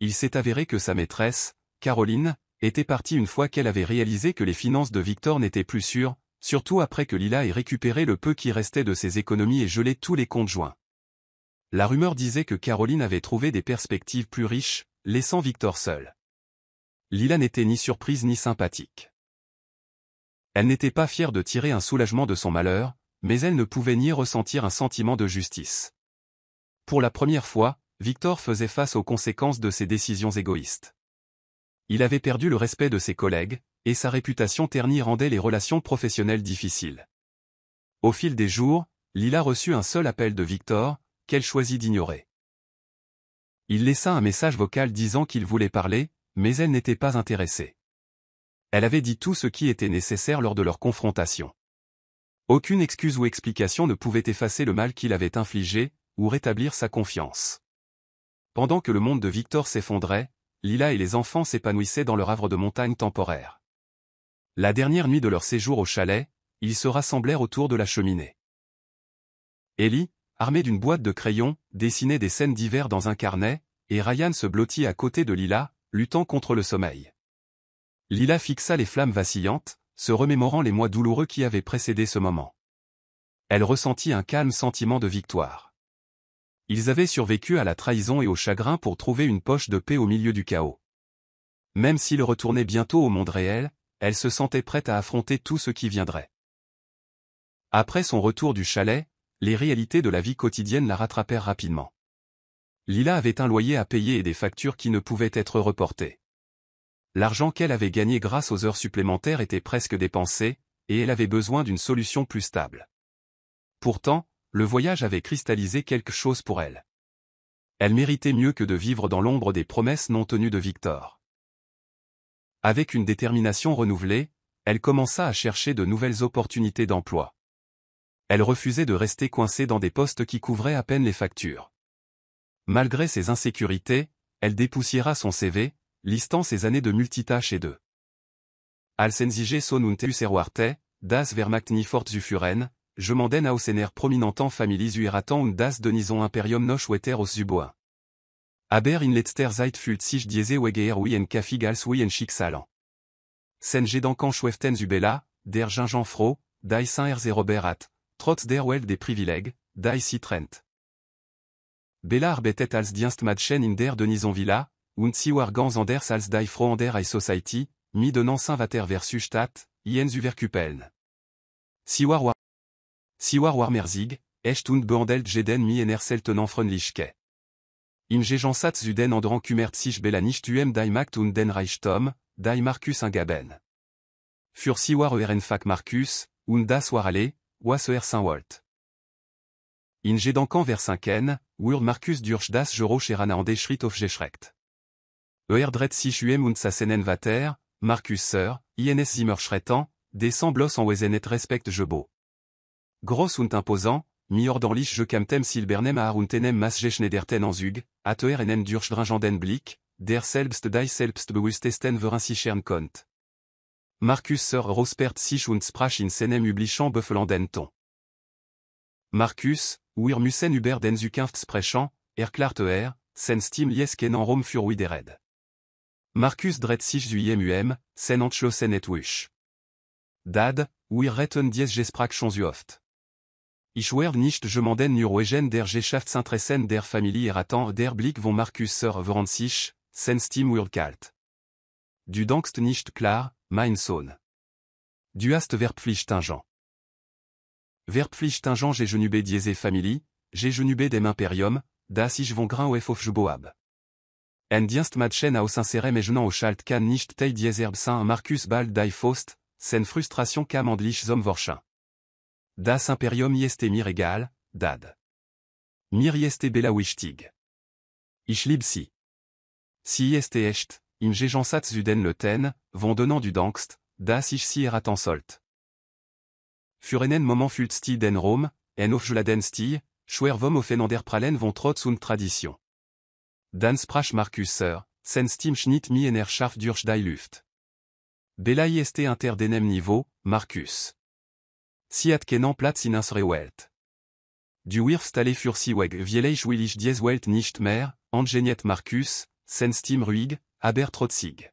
Il s'est avéré que sa maîtresse, Caroline, était partie une fois qu'elle avait réalisé que les finances de Victor n'étaient plus sûres, surtout après que Lila ait récupéré le peu qui restait de ses économies et gelé tous les comptes joints. La rumeur disait que Caroline avait trouvé des perspectives plus riches, laissant Victor seul. Lila n'était ni surprise ni sympathique. Elle n'était pas fière de tirer un soulagement de son malheur, mais elle ne pouvait ni ressentir un sentiment de justice. Pour la première fois, Victor faisait face aux conséquences de ses décisions égoïstes. Il avait perdu le respect de ses collègues, et sa réputation ternie rendait les relations professionnelles difficiles. Au fil des jours, Lila reçut un seul appel de Victor, qu'elle choisit d'ignorer. Il laissa un message vocal disant qu'il voulait parler, mais elle n'était pas intéressée. Elle avait dit tout ce qui était nécessaire lors de leur confrontation. Aucune excuse ou explication ne pouvait effacer le mal qu'il avait infligé, ou rétablir sa confiance. Pendant que le monde de Victor s'effondrait, Lila et les enfants s'épanouissaient dans leur havre de montagne temporaire. La dernière nuit de leur séjour au chalet, ils se rassemblèrent autour de la cheminée. Ellie, armée d'une boîte de crayons, dessinait des scènes d'hiver dans un carnet, et Ryan se blottit à côté de Lila, luttant contre le sommeil. Lila fixa les flammes vacillantes, se remémorant les mois douloureux qui avaient précédé ce moment. Elle ressentit un calme sentiment de victoire. Ils avaient survécu à la trahison et au chagrin pour trouver une poche de paix au milieu du chaos. Même s'ils retournaient bientôt au monde réel, elle se sentait prête à affronter tout ce qui viendrait. Après son retour du chalet, les réalités de la vie quotidienne la rattrapèrent rapidement. Lila avait un loyer à payer et des factures qui ne pouvaient être reportées. L'argent qu'elle avait gagné grâce aux heures supplémentaires était presque dépensé, et elle avait besoin d'une solution plus stable. Pourtant, le voyage avait cristallisé quelque chose pour elle. Elle méritait mieux que de vivre dans l'ombre des promesses non tenues de Victor. Avec une détermination renouvelée, elle commença à chercher de nouvelles opportunités d'emploi. Elle refusait de rester coincée dans des postes qui couvraient à peine les factures. Malgré ses insécurités, elle dépoussiéra son CV, listant ses années de multitâches et de Alsensige son und Erwarte, das Wehrmacht nie fortzuführen, je m'en den Aussener prominentan Families Ueratan und das Denison Imperium noch weiter aus Zuboin. Aber in letzter Zeit fühlt sich diese Wegeer wie en Kaffig als wie en Schicksalen. Sen Gedanken schweften Zubella, der Gingenfro, die Saint-Herz Robert hat, trotz der Welt des Privileg, die sie trennt. Bella arbetet als Dienstmadchen in der Denison Villa, und sie war ganz anders als die Frau an der High Society, mi donnant Saint-Vater versus Stadt, ien Zuverkupeln. Sie war Warmerzig, echt und behandelt jeden mi ener seltenen Freundlichkeit. Im Gejansatz zu den anderen kümmert sich Bella nicht die Macht und den Reichtum, die Marcus ingaben. Für sie war Ehrenfach Marcus, und das war alle, was Saint-Walt. In Gedanken versinken, wurde Marcus durch das Gerocherana an der Schritt aufgeschreckt. Dreht sich und Sassenen Vater, Marcus Sir, ins Zimmerschretten, des semblos en Wesenet respect Jebo. Gross und imposant, miordorlich je kamtem silbernem aaruntenem masgeschnederten Zug, ater enen durchdringenden Blick, der selbst die selbstbewusstesten veransichern konnt. Marcus Sir rospert sich und sprach in seinem üblichen beffelanden Ton. Marcus, wir müssen über den Zukunft sprechen, erklärte sen stim liesken en Rom für widered. Marcus dreht sich zu sen entschlossen et wusch. Dad, wir retten dies gesprach schon zu oft. Ich werd nicht jemanden nur wegen der Geschäftsinteressen der Familie erraten der Blick von Marcus Sir verand sich, sen stim wird kalt. Du denkst nicht klar, mein Sohn. Du hast Verpflichtungen. Verpflichtungen gegenüber diese Familie, gegenüber dem Imperium, das ich von Grain auf Aufgeboab. En Dienstmadchen aus inserem egenant au Schalt kann nicht tei dieser Saint Marcus bald die Faust, sen Frustration kam andlich zum Vorschein. Das Imperium jeste mir egal, Dad. Mir jeste bella wichtig. Ich lieb sie. Si jeste echt, im Gejansatz zu den Leuten, von donnant du Dankst, das ich sie erraten sollt. Für einen Moment fühlst den Rom, en aufgeladen stie, schwer vom aufeinander prallen von Trotz und Tradition. Dan sprach Marcus Sir, sen stim schnitt mi ener scharf durch die Luft. Bella jeste inter denem niveau, Marcus. Si hat kenan Platz in unsere Welt. Du wirfst alle für sie weg vielich will ich dies Welt nicht mehr, angeniet Marcus, sen Stim ruhig, aber trotzig.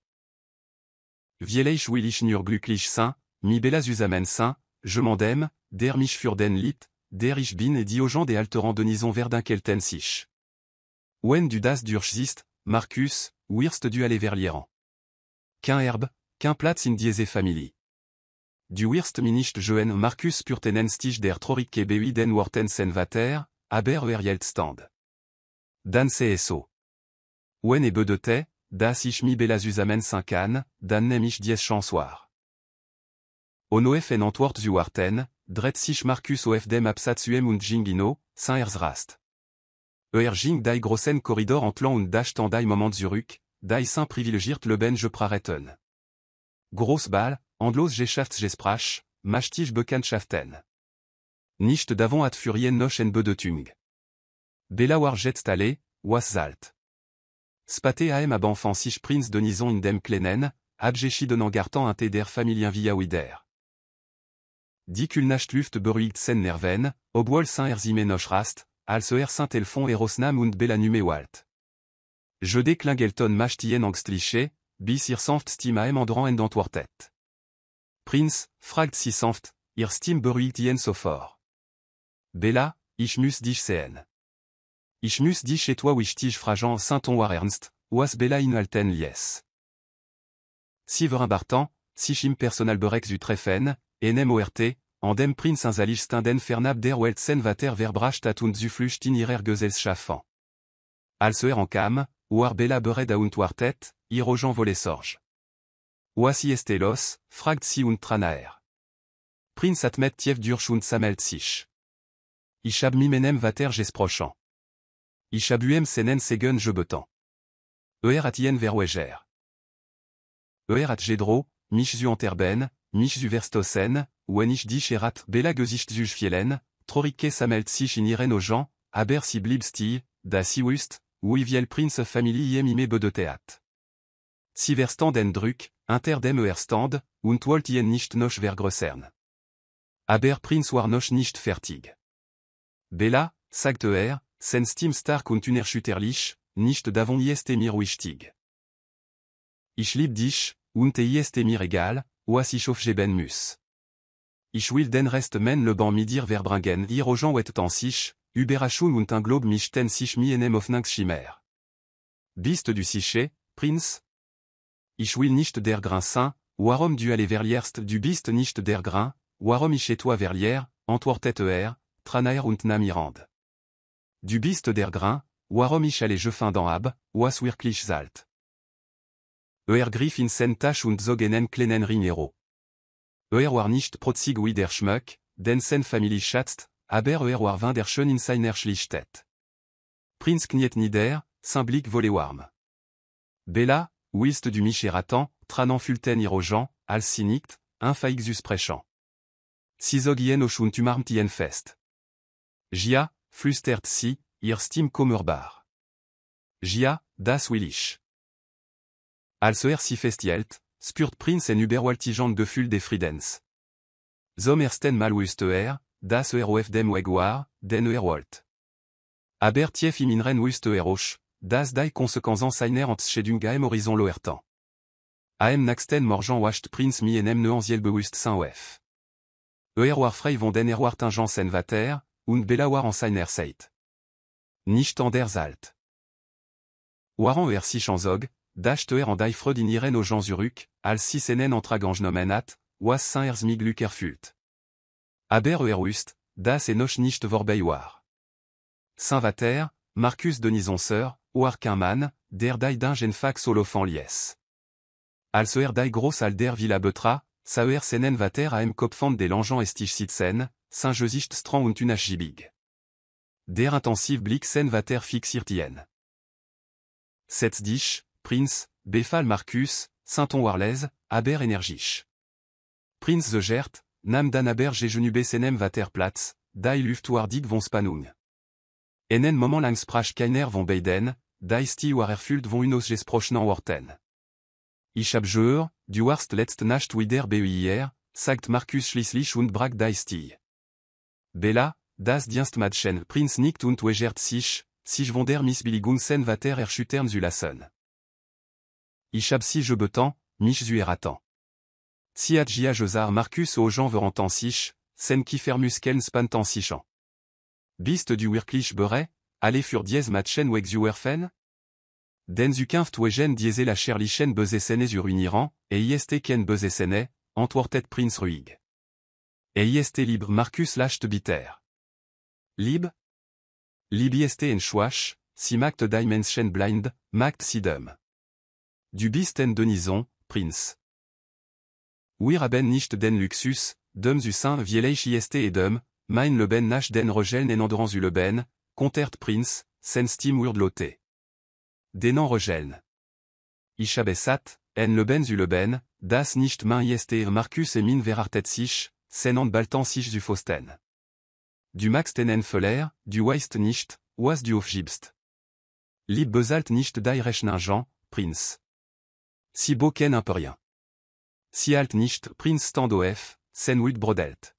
Vielich willich nur glücklich sein, mi bella zusammen sein, je m'endem, der mich für den Lied, der ich bin et Diogen des alterants denison verdinkelten sich. Wenn du das durchsiehst, Marcus, wirst du aller verlieren. Qu'un herbe, qu'un Platz in diese Familie. Du wirst mir nicht joen Marcus purtenen Stich der Trorike beui den Worten sen vater, aber stand. Dan so. Wenn e de te, das ich mi bella zusammen sein kann, dan nem ich dies chansoir. Onoef en Antwort zuarten, dret sich Marcus of dem absatsuem und jingino, saint erzrast. Jing dai grossen corridor entlang und dash tandai moment zurück, dai saint privilegiert le ben je prareten. Groß Ball, Andlos Geschäftsgesprach, machtig Bekanntschaften. Nicht davon at Furien noch en Bedetung. Bella war jetzt alle, was zalt. Spate am ab enfant sich Prinz Denison in dem Klenen, abgechi denangartan un der Familien via wider. Dicul nacht luft beruhigt sen nerven, obwohl saint erzime noch rast, als saint elfon erosnam und bella nume walt. Je deklingelton machtien angstliche, bis ihr sanft stima emandran en d'antwortet. Prinz, fragt si sanft, ihr stim beruhigt ien sofort. Bella, ich muss dich sehen. Ich muss dich et toi wichtig fragen saint-on war ernst, was Bella in alten lies. Siverin Bartan, sichim personal berek zu treffen, enem ort, en dem Prinz inzalich stinden fernab der Weltsen vater verbracht und zu flucht in ihrer Gesellschaft. Als en cam, war Bella bered und wartet, irogen volet sorge. Oasi estelos, fragt si und tranaer. Prinz atmet tief durch und samelt sich. Ich hab mi menem vater gesprochen. Ich hab senen segen je betan. Atien verweger. At gedro, mich zu Anterben, mich zu Verstossen, wenn ich dich erat Bella gesicht zu fielen, trorike samelt sich in ihren Ogen, aber si blibsti, da si wust, wie viel Prinz Familie mime bedeteat. Si verstand en Druck, inter dem stand, und wollt ien nicht noch vergrößern. Aber Prinz war noch nicht fertig. Bella, sagt sen Stim stark und unerschütterlich, nicht davon ist mir wichtig. Ich lieb dich, und ist mir egal, was ich aufgeben muss. Ich will den Rest men le ban mir verbringen irogen wet tan sich, überraschung und ein Glob mich ten sich mi enem aufnangs Chimère. Bist du sicher, Prinz? Ich will nicht der Grain sein, warum du aller verlierst du bist nicht der Grain, warum ich et toi verlier, antwortet tranaer und namirand. Du bist der Grain, warum ich alle je fin dans ab, was wirklich zalt. Griff in sen Tasch und zogenen klenen Rinero. War nicht protzig wie der Schmuck, den sen Familie schatzt, aber war vin der schön in seiner Schlichtet. Prinz kniet nieder, sein Blick volet warm. Bella, willst du mich erraten, tranan fulten irogen, als sie nicht, infaixus prechant. Si zogien och und umarmtien fest. Gia, flüstert sie, ihr Stim kummerbar. Gia, das will ich. Als si festielt, spürt Prinz en überwältigend Gefühl des Friedens. Zum ersten Mal wusste das auf dem Weg war, den wollt. Aber tief im Inneren wusste auch, dass die Konsequenzen seiner Entscheidung am Horizon loerten. Am nächsten Morgen wacht Prinz mi enem neuanziel bewusstsein auf. War frei von den Erwartungen sen vater, und Bella war en seiner Zeit. Nicht an der Zalt. Waren sich Zog, dacht an die Freud in ihren Ogen zurück, als si senen antragange nomenat, was saint mig Glück erfüllt. Aber wust, das noch nicht vorbei war. Saint vater, Marcus Denison sœur, war qu'un Mann, der die dingen fax olofan lies. Als die groß al der Villa Betra, sauer senen vater am Kopfand des Langen estig sitzen, saint Gesicht strang und unachgiebig. Der intensiv Blick sen vater fixiert ien. Setz dich, Prinz, befal Marcus, saint-on warlez, aber energisch. Prinz zegert, nam dan aber gegenübe senem vater Platz, die Luft wardig von Spannung. En moment lang sprach keiner von beiden, die sti war erfüllt von unos gesprochenen Worten. Ich hab gehört, du warst letzte Nacht wieder bei ihr, sagt Marcus schließlich und brach die sti. Bella, das Dienstmädchen Prinz nickt und wegert sich von der Missbilligung sen vater erschüttern zu lassen. Ich hab si je betan, mich zueratan. Si adjia jesar Marcus au Jean verantan sich, sen kifermus ken spantan sichan. Bist du wirklich beret, allez fur dies matchen weg zuerfen? Den zu kinft wegen diese la cherlichen bezesene sur uniran, et ist ken bezesene, antwortet Prince Ruig. Et ist libre Marcus lacht biter. Lib? Lib ist en schwach, si mact dimension blind, mact sidum. Du bist en denison, Prince. Wir haben nicht den Luxus, dem zu saint vieleich ist edem, mein leben nach den Regeln en andran zu leben, contert Prince, sen stim wurdlote. Denan Regeln. Ich habe satt, en leben zu leben, das nicht mein ist Marcus et min verartet sich, sen and baltan sich zu fosten. Du max tenen Feller, du weist nicht, was du aufgibst. Lib bezalt nicht deirechnen Jean, Prince. Si beau ken un peu rien. Si alt nicht, Prince stand auf, sen wit brodelt.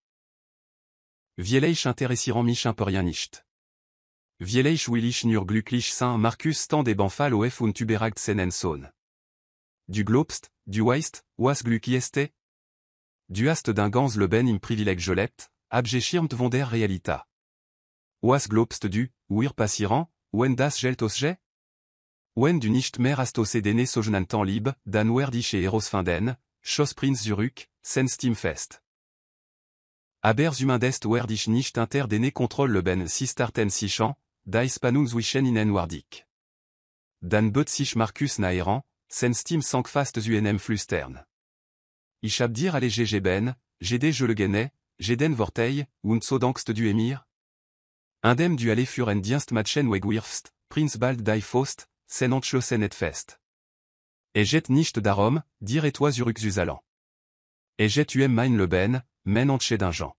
Vieleich interessiran mich un peu rien nicht. Vieleich willich nur glücklich saint Marcus stand et banfal auf und tuberagt senen son. Du globst, du weist, was glückieste? Du hast d'un gans le ben im privileg jolet, abgeschirmt von der realita. Was globst du, wir passiran, wenn das gelt osge? Wenn du nicht mehr hast ossedene sogenannten lib, dan werdich et erosfinden, Schos Prinz Zurück, sen stim fest. Aber zumindest werdich nicht inter dene contrôle le ben si starten sichan, dies panun zwischen inen wardik. Dan bet sich Marcus naeran, sen stim sank fast unem flustern. Ich hab dir allégé ben, j'ai je le gennais, j'ai den vortei, und so dankst du emir? Indem du aller fur en dienst matchen wegwirfst, Prinz bald die Faust, sen entschlossen et fest. Et jet nicht darum, dire et toi zurück zusalan. Et jet mein le ben, men entche d'un Jean.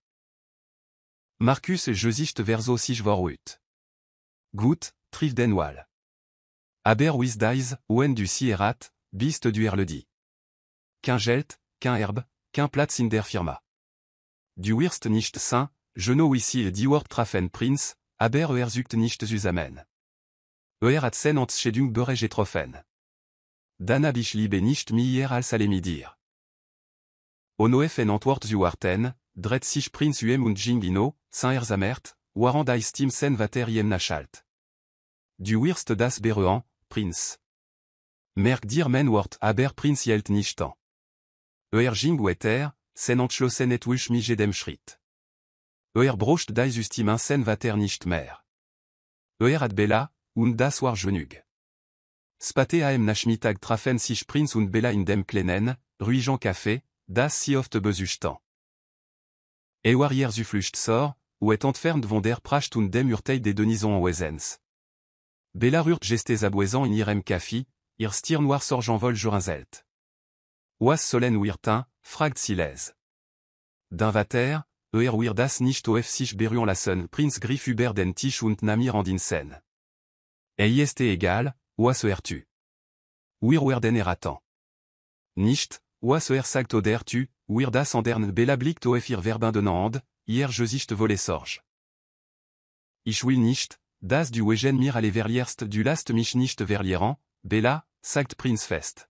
Marcus et Josicht verso sich vorut. Gut, triv den wal. Aber wis dies, oen du sierat, bist du erledi. Qu'un gelt, qu'un herbe, qu'un platz in der firma. Du wirst nicht saint, Geno wisi et diwort trafen Prinz, aber zucht nicht zusammen. Hat sen entschedung berege trofen. Dan hab ich liebe nicht mir als allemi dir. Onoef en antwort zu warten, dret sich Prinz und Jingino, saint erzamert, warand stim sen vater nachalt. Du wirst das bereuen, Prinz. Merk dir men wort aber Prinz jelt nichtan. Jing wetter, sen entschlossen et wusch mi jedem Schritt. Brocht die System sen vater nicht mehr. Hat bella, und das war genug. Spate am nachmittag trafen sich Prinz und Bella in dem kleinen, ruhigen Café, das sie oft besuchten. Warrier zu Flücht sor, et entfernt von der Pracht und dem Urteil des Denison Wesens. Bella rührt gestes aboisant in ihrem Café, ihr Stier noir sorgen vol Jorinzelt. Was solen wirtin, fragt Siles. D'un vater, wir das nicht auf sich beruhen lassen Prinz griff über den Tisch und namir andinsen. Ist egal, was tu. Wir werden erraten. Nicht, was sagt oder tu, wir das andern Bella blickt auf ihr Verbin de Nand, hier Josicht volle sorge. Ich will nicht, das du wegen mir alle verlierst du last mich nicht verlieren, Bella, sagt Prinz fest.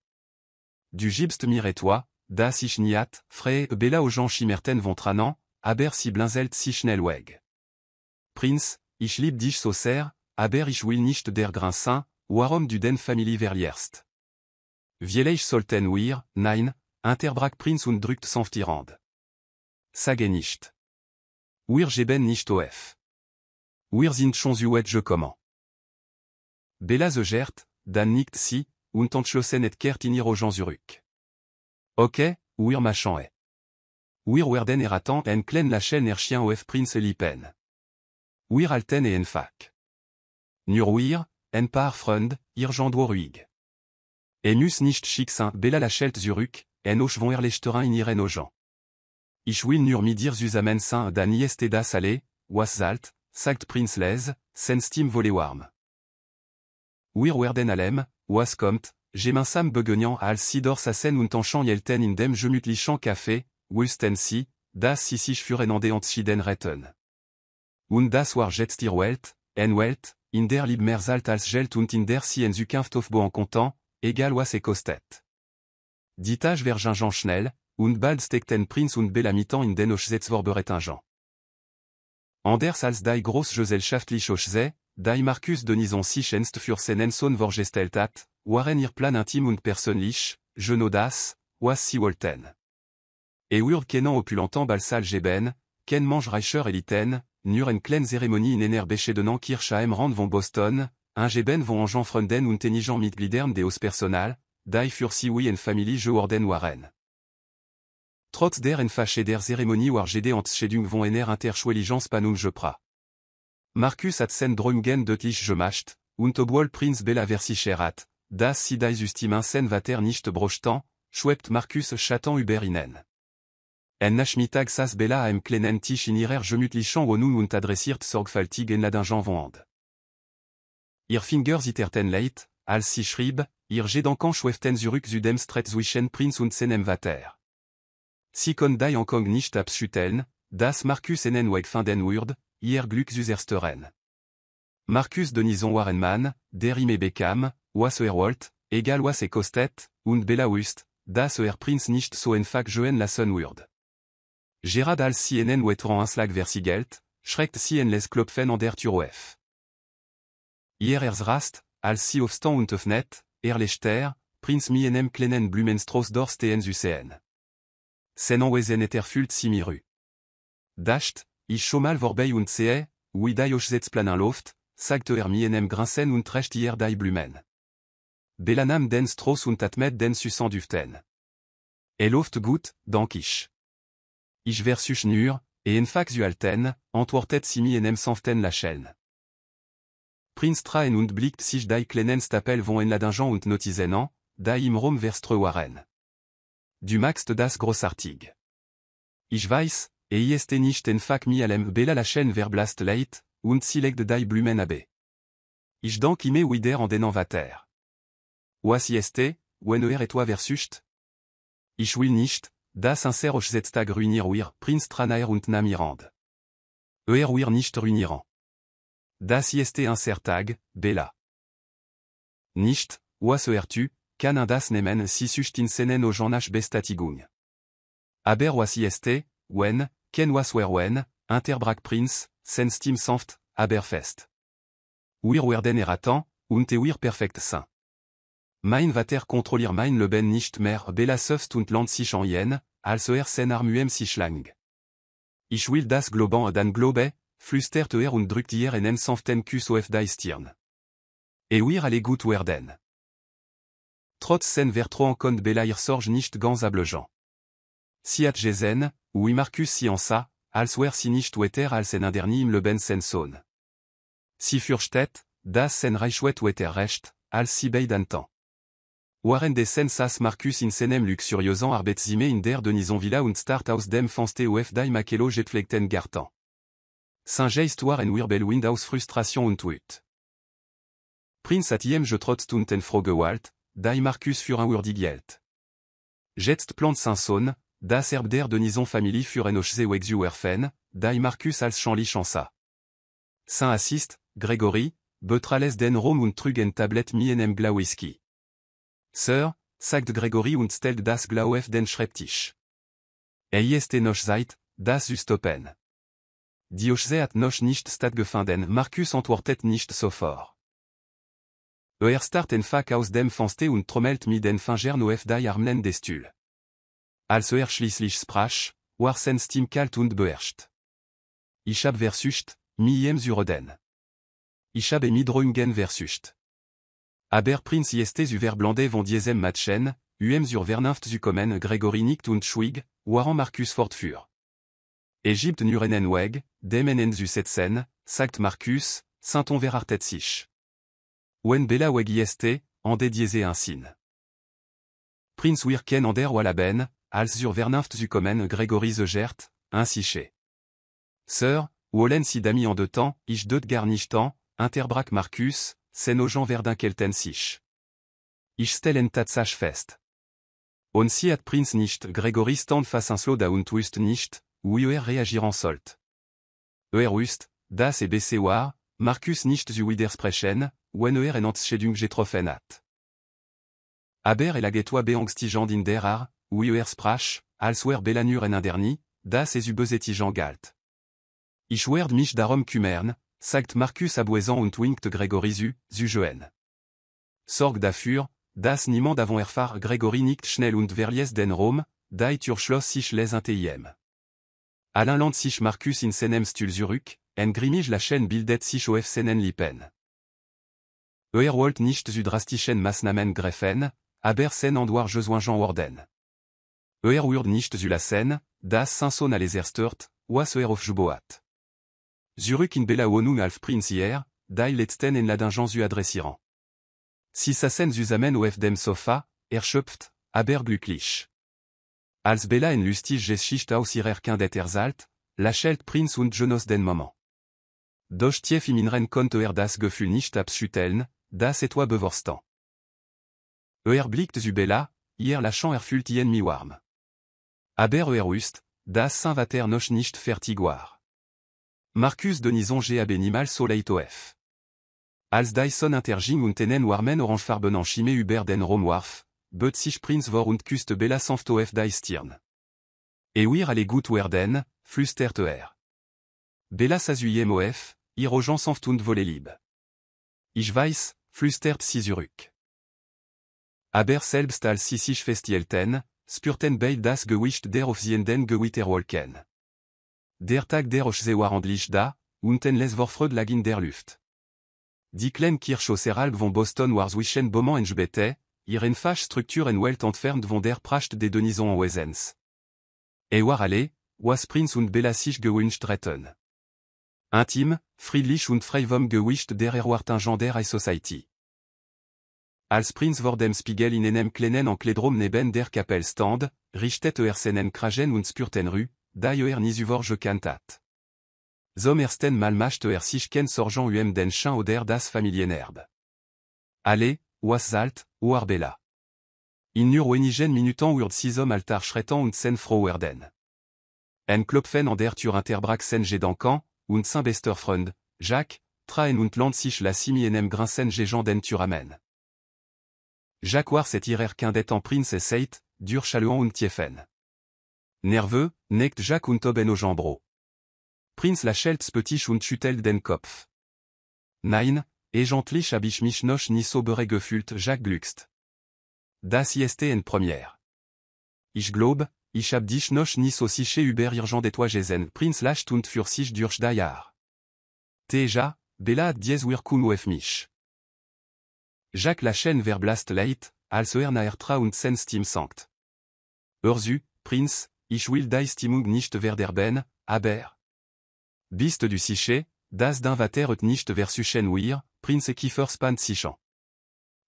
Du gibst mir et toi, das ich niet, frei Bella aux gens schimmerten von tranan, aber si blinzelt si schnell weg. Prinz, ich lieb dich so sehr, aber ich will nicht der Grinsin, warum du den Family verlierst. Vieleich sollten wir, nein, interbrak Prinz und drückt sanftirand. Sage nicht. Wir geben nicht auf. Wir sind schon so je comment. Bella ze gert, dan nicht si, und entschlossen et kehrt in ihre gens zurück. Ok, wir machan est. Wir werden erraten en klen la chaîne chien auf Prinz lipen. Wir alten et en fac. Nur wir, en par freund, irgendwo ruhig. Mus nicht schicksin Bella la schelt zurück, en och von erlechterin in ihren Ogen. Ich will nur mi dir zusammen saint dan ist das alle, was zalt, sagt Prinz les, sen stim volle warm. Wir werden allem, was kommt, gemeinsam begegnen als sidor sassen und tanchen jelten in dem gemütlichen Café, wusten si, das si sich für enande entschieden retten. Und das war jetzt ihr Welt, en Welt, in der lieb mehr zalt als gelt und in der si en zukunft auf bon content, égal was et kostet. Ditage vergingen schnell, und bald stekten Prinz und Bella mitan in den Hochzeitsvorbereitungen. Anders als die Großgesellschaftliche Hochzeit, die Markus Denison sich ernst für seinen Sohn vorgestellt hat, waren ihr Plan intime und persönlich, genodas, was sie wollten. Urd kennen opulentan balsal geben, ken mange reicher eliten, nur en kleine Zeremonie in einer bescheidenen Kirche am Rand von Boston, un geben von Jean Freunden und enigen Mitgliedern des Personal, die für sie wie en Familie geworden waren. Trotz der Enfasche der Zeremonie war jede Entscheidung von einer Interschwelligens panum jepra. Markus hat sen Drömgen deutlich gemacht, und obwohl Prinz Bella versichert, dass sie die System sen vater nicht brochten, schwebt Markus Schatten über ihnen. En Nachmittag saß Bella am kleinen Tisch in ihrer gemütlichen Wohnung und adressiert sorgfältig en Ladingen wand. Ihr Finger zitterten leit, als sie schrieb, ihr Gedanken schweften zurück zu dem Streit zwischen Prinz und seinem Vater. Sie kon die Ankong nicht abschütteln, dass Markus einen Weg finden würde, ihr Glück zu ersteren. Markus Denison waren Mann, der ihm bekam, was wollt, egal was kostet, und Bella wusste, dass Prinz nicht so einfach gehen lassen würde. Gerard als sie einen Wetran Anschlag versiegelt, schreckt sie en les Klopfen an der Tür auf. Ihr Rast, als sie aufstand und öffnet, Lechter, Prinz mi enem kleinen Blumenstrauß dort stehen zu sehen. Sen Wesen erfüllt sie mir. Dacht, ich schon mal vorbei und sehe, wie die Hochzeitsplanen läuft, sagte mi enem grinsen und recht ihr die Blumen. Bella nahm den Strauß und hat mit den Süßen duften. Läuft gut, dank ich. Ich versus nur, einfach zu halten, antwortet sie mi enem sanften lächeln. Prinz traen und blickt sich die kleinen Stapel von en Ladingen und notisen an, die im Rom verstre waren. Du magst das großartig. Ich weiß, ist nicht einfach mi allem Bella lächeln verblasst leit, und sie legt die Blumen ab. Ich dank ihm wieder an den Vater. Was ist, wenn et toi versuscht? Ich will nicht, dass unser Hochzeitstag ruinier wir, Prinz Tranaer und Namirand. Wir nicht ruinieren. Das ist unser Tag, Bella. Nicht, was tu, kann das nehmen si sucht in seinen Ojanach Bestatigung. Aber was ist, wenn, ken was wenn, interbrak Prinz, sen Stim sanft, aber fest. Wir werden erraten, und wir perfekt sein. Mein Vater kontrolliert mein Leben nicht mehr, Bella söft und land sich an jen, als sen armuem sich lang. Ich will das Globan dan Globe, flüstert und drückt ihr einen sanften Kuss auf die Stirn. Wir alle gut werden. Trotz sen Vertro konnte Bella ihr Sorge nicht ganz ablegen. Sie hat gesehen, wie Markus sie ansa, als sie nicht weiter als en andernie im Leben sen Sohn. Sie fürchtet, dass sen Reichwet weiter recht, als sie beiden temps. Waren des sen sas Markus in seinem luxuriösen Arbeitszimmer in der Denison Villa und start aus dem Fenster auf die Makelo gepflegten Garten. Saint-Geist war en Wirbelwind aus Frustration und Wut. Prinz hat ihm getrotzt und en Frogewalt, die Markus für ein würdig Geld. Jetzt plant Saint-Son, das Erb der Denison Familie für en Hochzeweg zu werfen, die Markus als Chanli chansa. Saint-Assist, Gregory, betrales den Rom und trug en Tablet mi enem Glas Whisky. Sir, sagt Gregory und stellt das Glas auf den Schreibtisch. Ist noch Zeit, das zu stoppen. Die Hochzeit hat noch nicht stattgefunden, Markus antwortet nicht sofort. Start einfach aus dem Fenster und trommelt mit den Fingern auf die Armen des Stühls. Als schließlich sprach, war sein Stimme kalt und beherrscht. Ich hab versucht, mi zu reden. Ich habe mi Drömgen versucht. Aber Prinz ist zu verblande von diesem Matchen, zur Vernunft zu kommen, Gregory nickt und schwieg, waren Markus fortfuhr. Egypt nur einen Weg, dem zu setzen, sagt Markus, Saint-On verartet sich. Wenn Bella weg ist, en diese un sin. Prinz wirken an der Wallaben, als zur Vernunft zu kommen, Gregory zegert, ainsi chez. Sir, wollen Sie dami en de temps, ich dot gar nicht temps, interbrak Markus, sen Ojan verdun kelten sich. Ich stellen tatsach fest. On sie hat Prinz nicht, Gregory stand face un slow und wust nicht, wie reagieren sollt. Wust, das BC war, Markus nicht zu widersprechen, wenn en Entschädigung getroffen hat. Aber et la Getwa beangstigend in der Ar, wie sprach, als Belanur en Inderni, das es ubezetigen galt. Ich werd mich darum kümmern, sagt Marcus abwesend und winkt Gregory zu Joen. Sorg dafür, das niemand avon erfahr Gregory nicht schnell und verlies den Rom, die Tür schloss sich les intiem. Alain land sich Marcus in seinem Stul Zurück, en grimmig la chaîne bildet sich auf seinen Lippen. Wollt nicht zu drastischen Maßnahmen greffen, aber sen andwar Jean worden. Wird nicht zu la Seine, das Sanson les erstört, was auf Juboat. Zurück in Bella Wonung als Prinz hier, die letzten en la Dingens zu adressieren. Si sa Seine zusammen auf dem Sofa, erschöpft, aber glücklich. Als Bella en lustig Geschicht aus ihrer Kindet erzählt, lächelt Prinz und Jonas den Moment. Doch tief im Inneren konnte das Gefühl nicht abschütteln, das etwa bevorstand. Blickt zu Bella, hier lachant erfüllt ihn mi warm. Aber wust, das sein Vater noch nicht fertig war. Marcus Denison gab niemals so leit auf. Als Dyson interging und tenen warmen orangefarben enchimé über den Romwarf, beut sich Prinz vor und küsste Bella sanft auf die Stirn. Alle gut werden, flüsterte Bella s'assuyait auf, ihr Augen sanft und volley lieb. Ich weiß, flüstert sie zurück. Aber selbst als sie sich festhielten, spürten beide das Gewicht der aufziehenden Gewitterwolken. Der Tag der Ochse war endlich da, unten les Vorfreude lag in der Luft. Die kleine Kirche aus Heralb von Boston war zwischen Beaumont und Jbete, ihre Fach Struktur en Welt entfernt von der Pracht de Denison en Wesens. War alle, was Prinz und Bella sich gewünscht retten. Intime, friedlich und frei vom Gewicht der Erwartungen der High Society. Als Prinz vor dem Spiegel in einem kleinen Ankleidrom neben der Kapelle stand, richtet seinen Kragen und spürten Rü, die nie zuvor gekannt. Zum ersten Mal machte sich ken sorgent den Chien oder das Familienerbe. Alle, was zalt, war Bella. In nur wenigen Minuten wird sie zum Altar schreiten und sen froh werden. En klopfen an der Tür Interbraxen gedanken, und sein bester Freund, Jacques, traen und land sich la simi enem grinsen gegant den Turamen. Jacques war cet ihrer Kindet en Prinz seit, dur chaluant und tiefen. Nerveux, neckt Jacques und oben au jambro. Prinz lachelt spöttisch und schüttelt den Kopf. Nein, egentlich hab ich mich noch nie so gefühlt, Jacques glückst. Das ist en première. Ich glaub, ich hab dich noch nie so sicher über irgend etwas gesehen. Prinz lacht und für sich durch die Jahr. Teja, Bella hat dies wirkung auf mich. Jacques lachen verblasst leit, als naertra und sen Stim sankt. Hörzu, Prinz, ich will die Stimmung nicht verderben, aber. Bist du sicher, das dein Vater et nicht versuchen wir, Prinz Kieferspan sichern.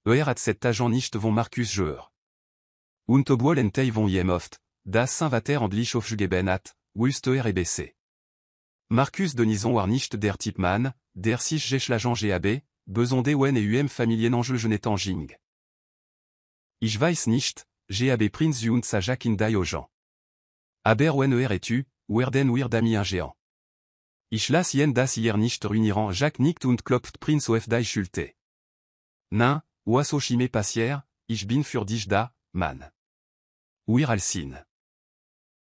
Hat cet agent nicht von Marcus Jeur. Und obwohl entei von jem oft, das sein Vater endlich aufgegeben hat, wust EBC. Marcus Denison war nicht der Typmann, der sich geschlagen gab, besonde wen Familien Angelgenet ging. Ich weiß nicht, gab Prinz und sa Jacques in die Augen. Aber wen tu, werden wir dami géant. Ich lass jen das hier nicht ruinieren. Jacques nickt und klopft Prinz auf die Schulter. Nein, was so chime passier, ich bin für dich da, Mann. Wir alsin.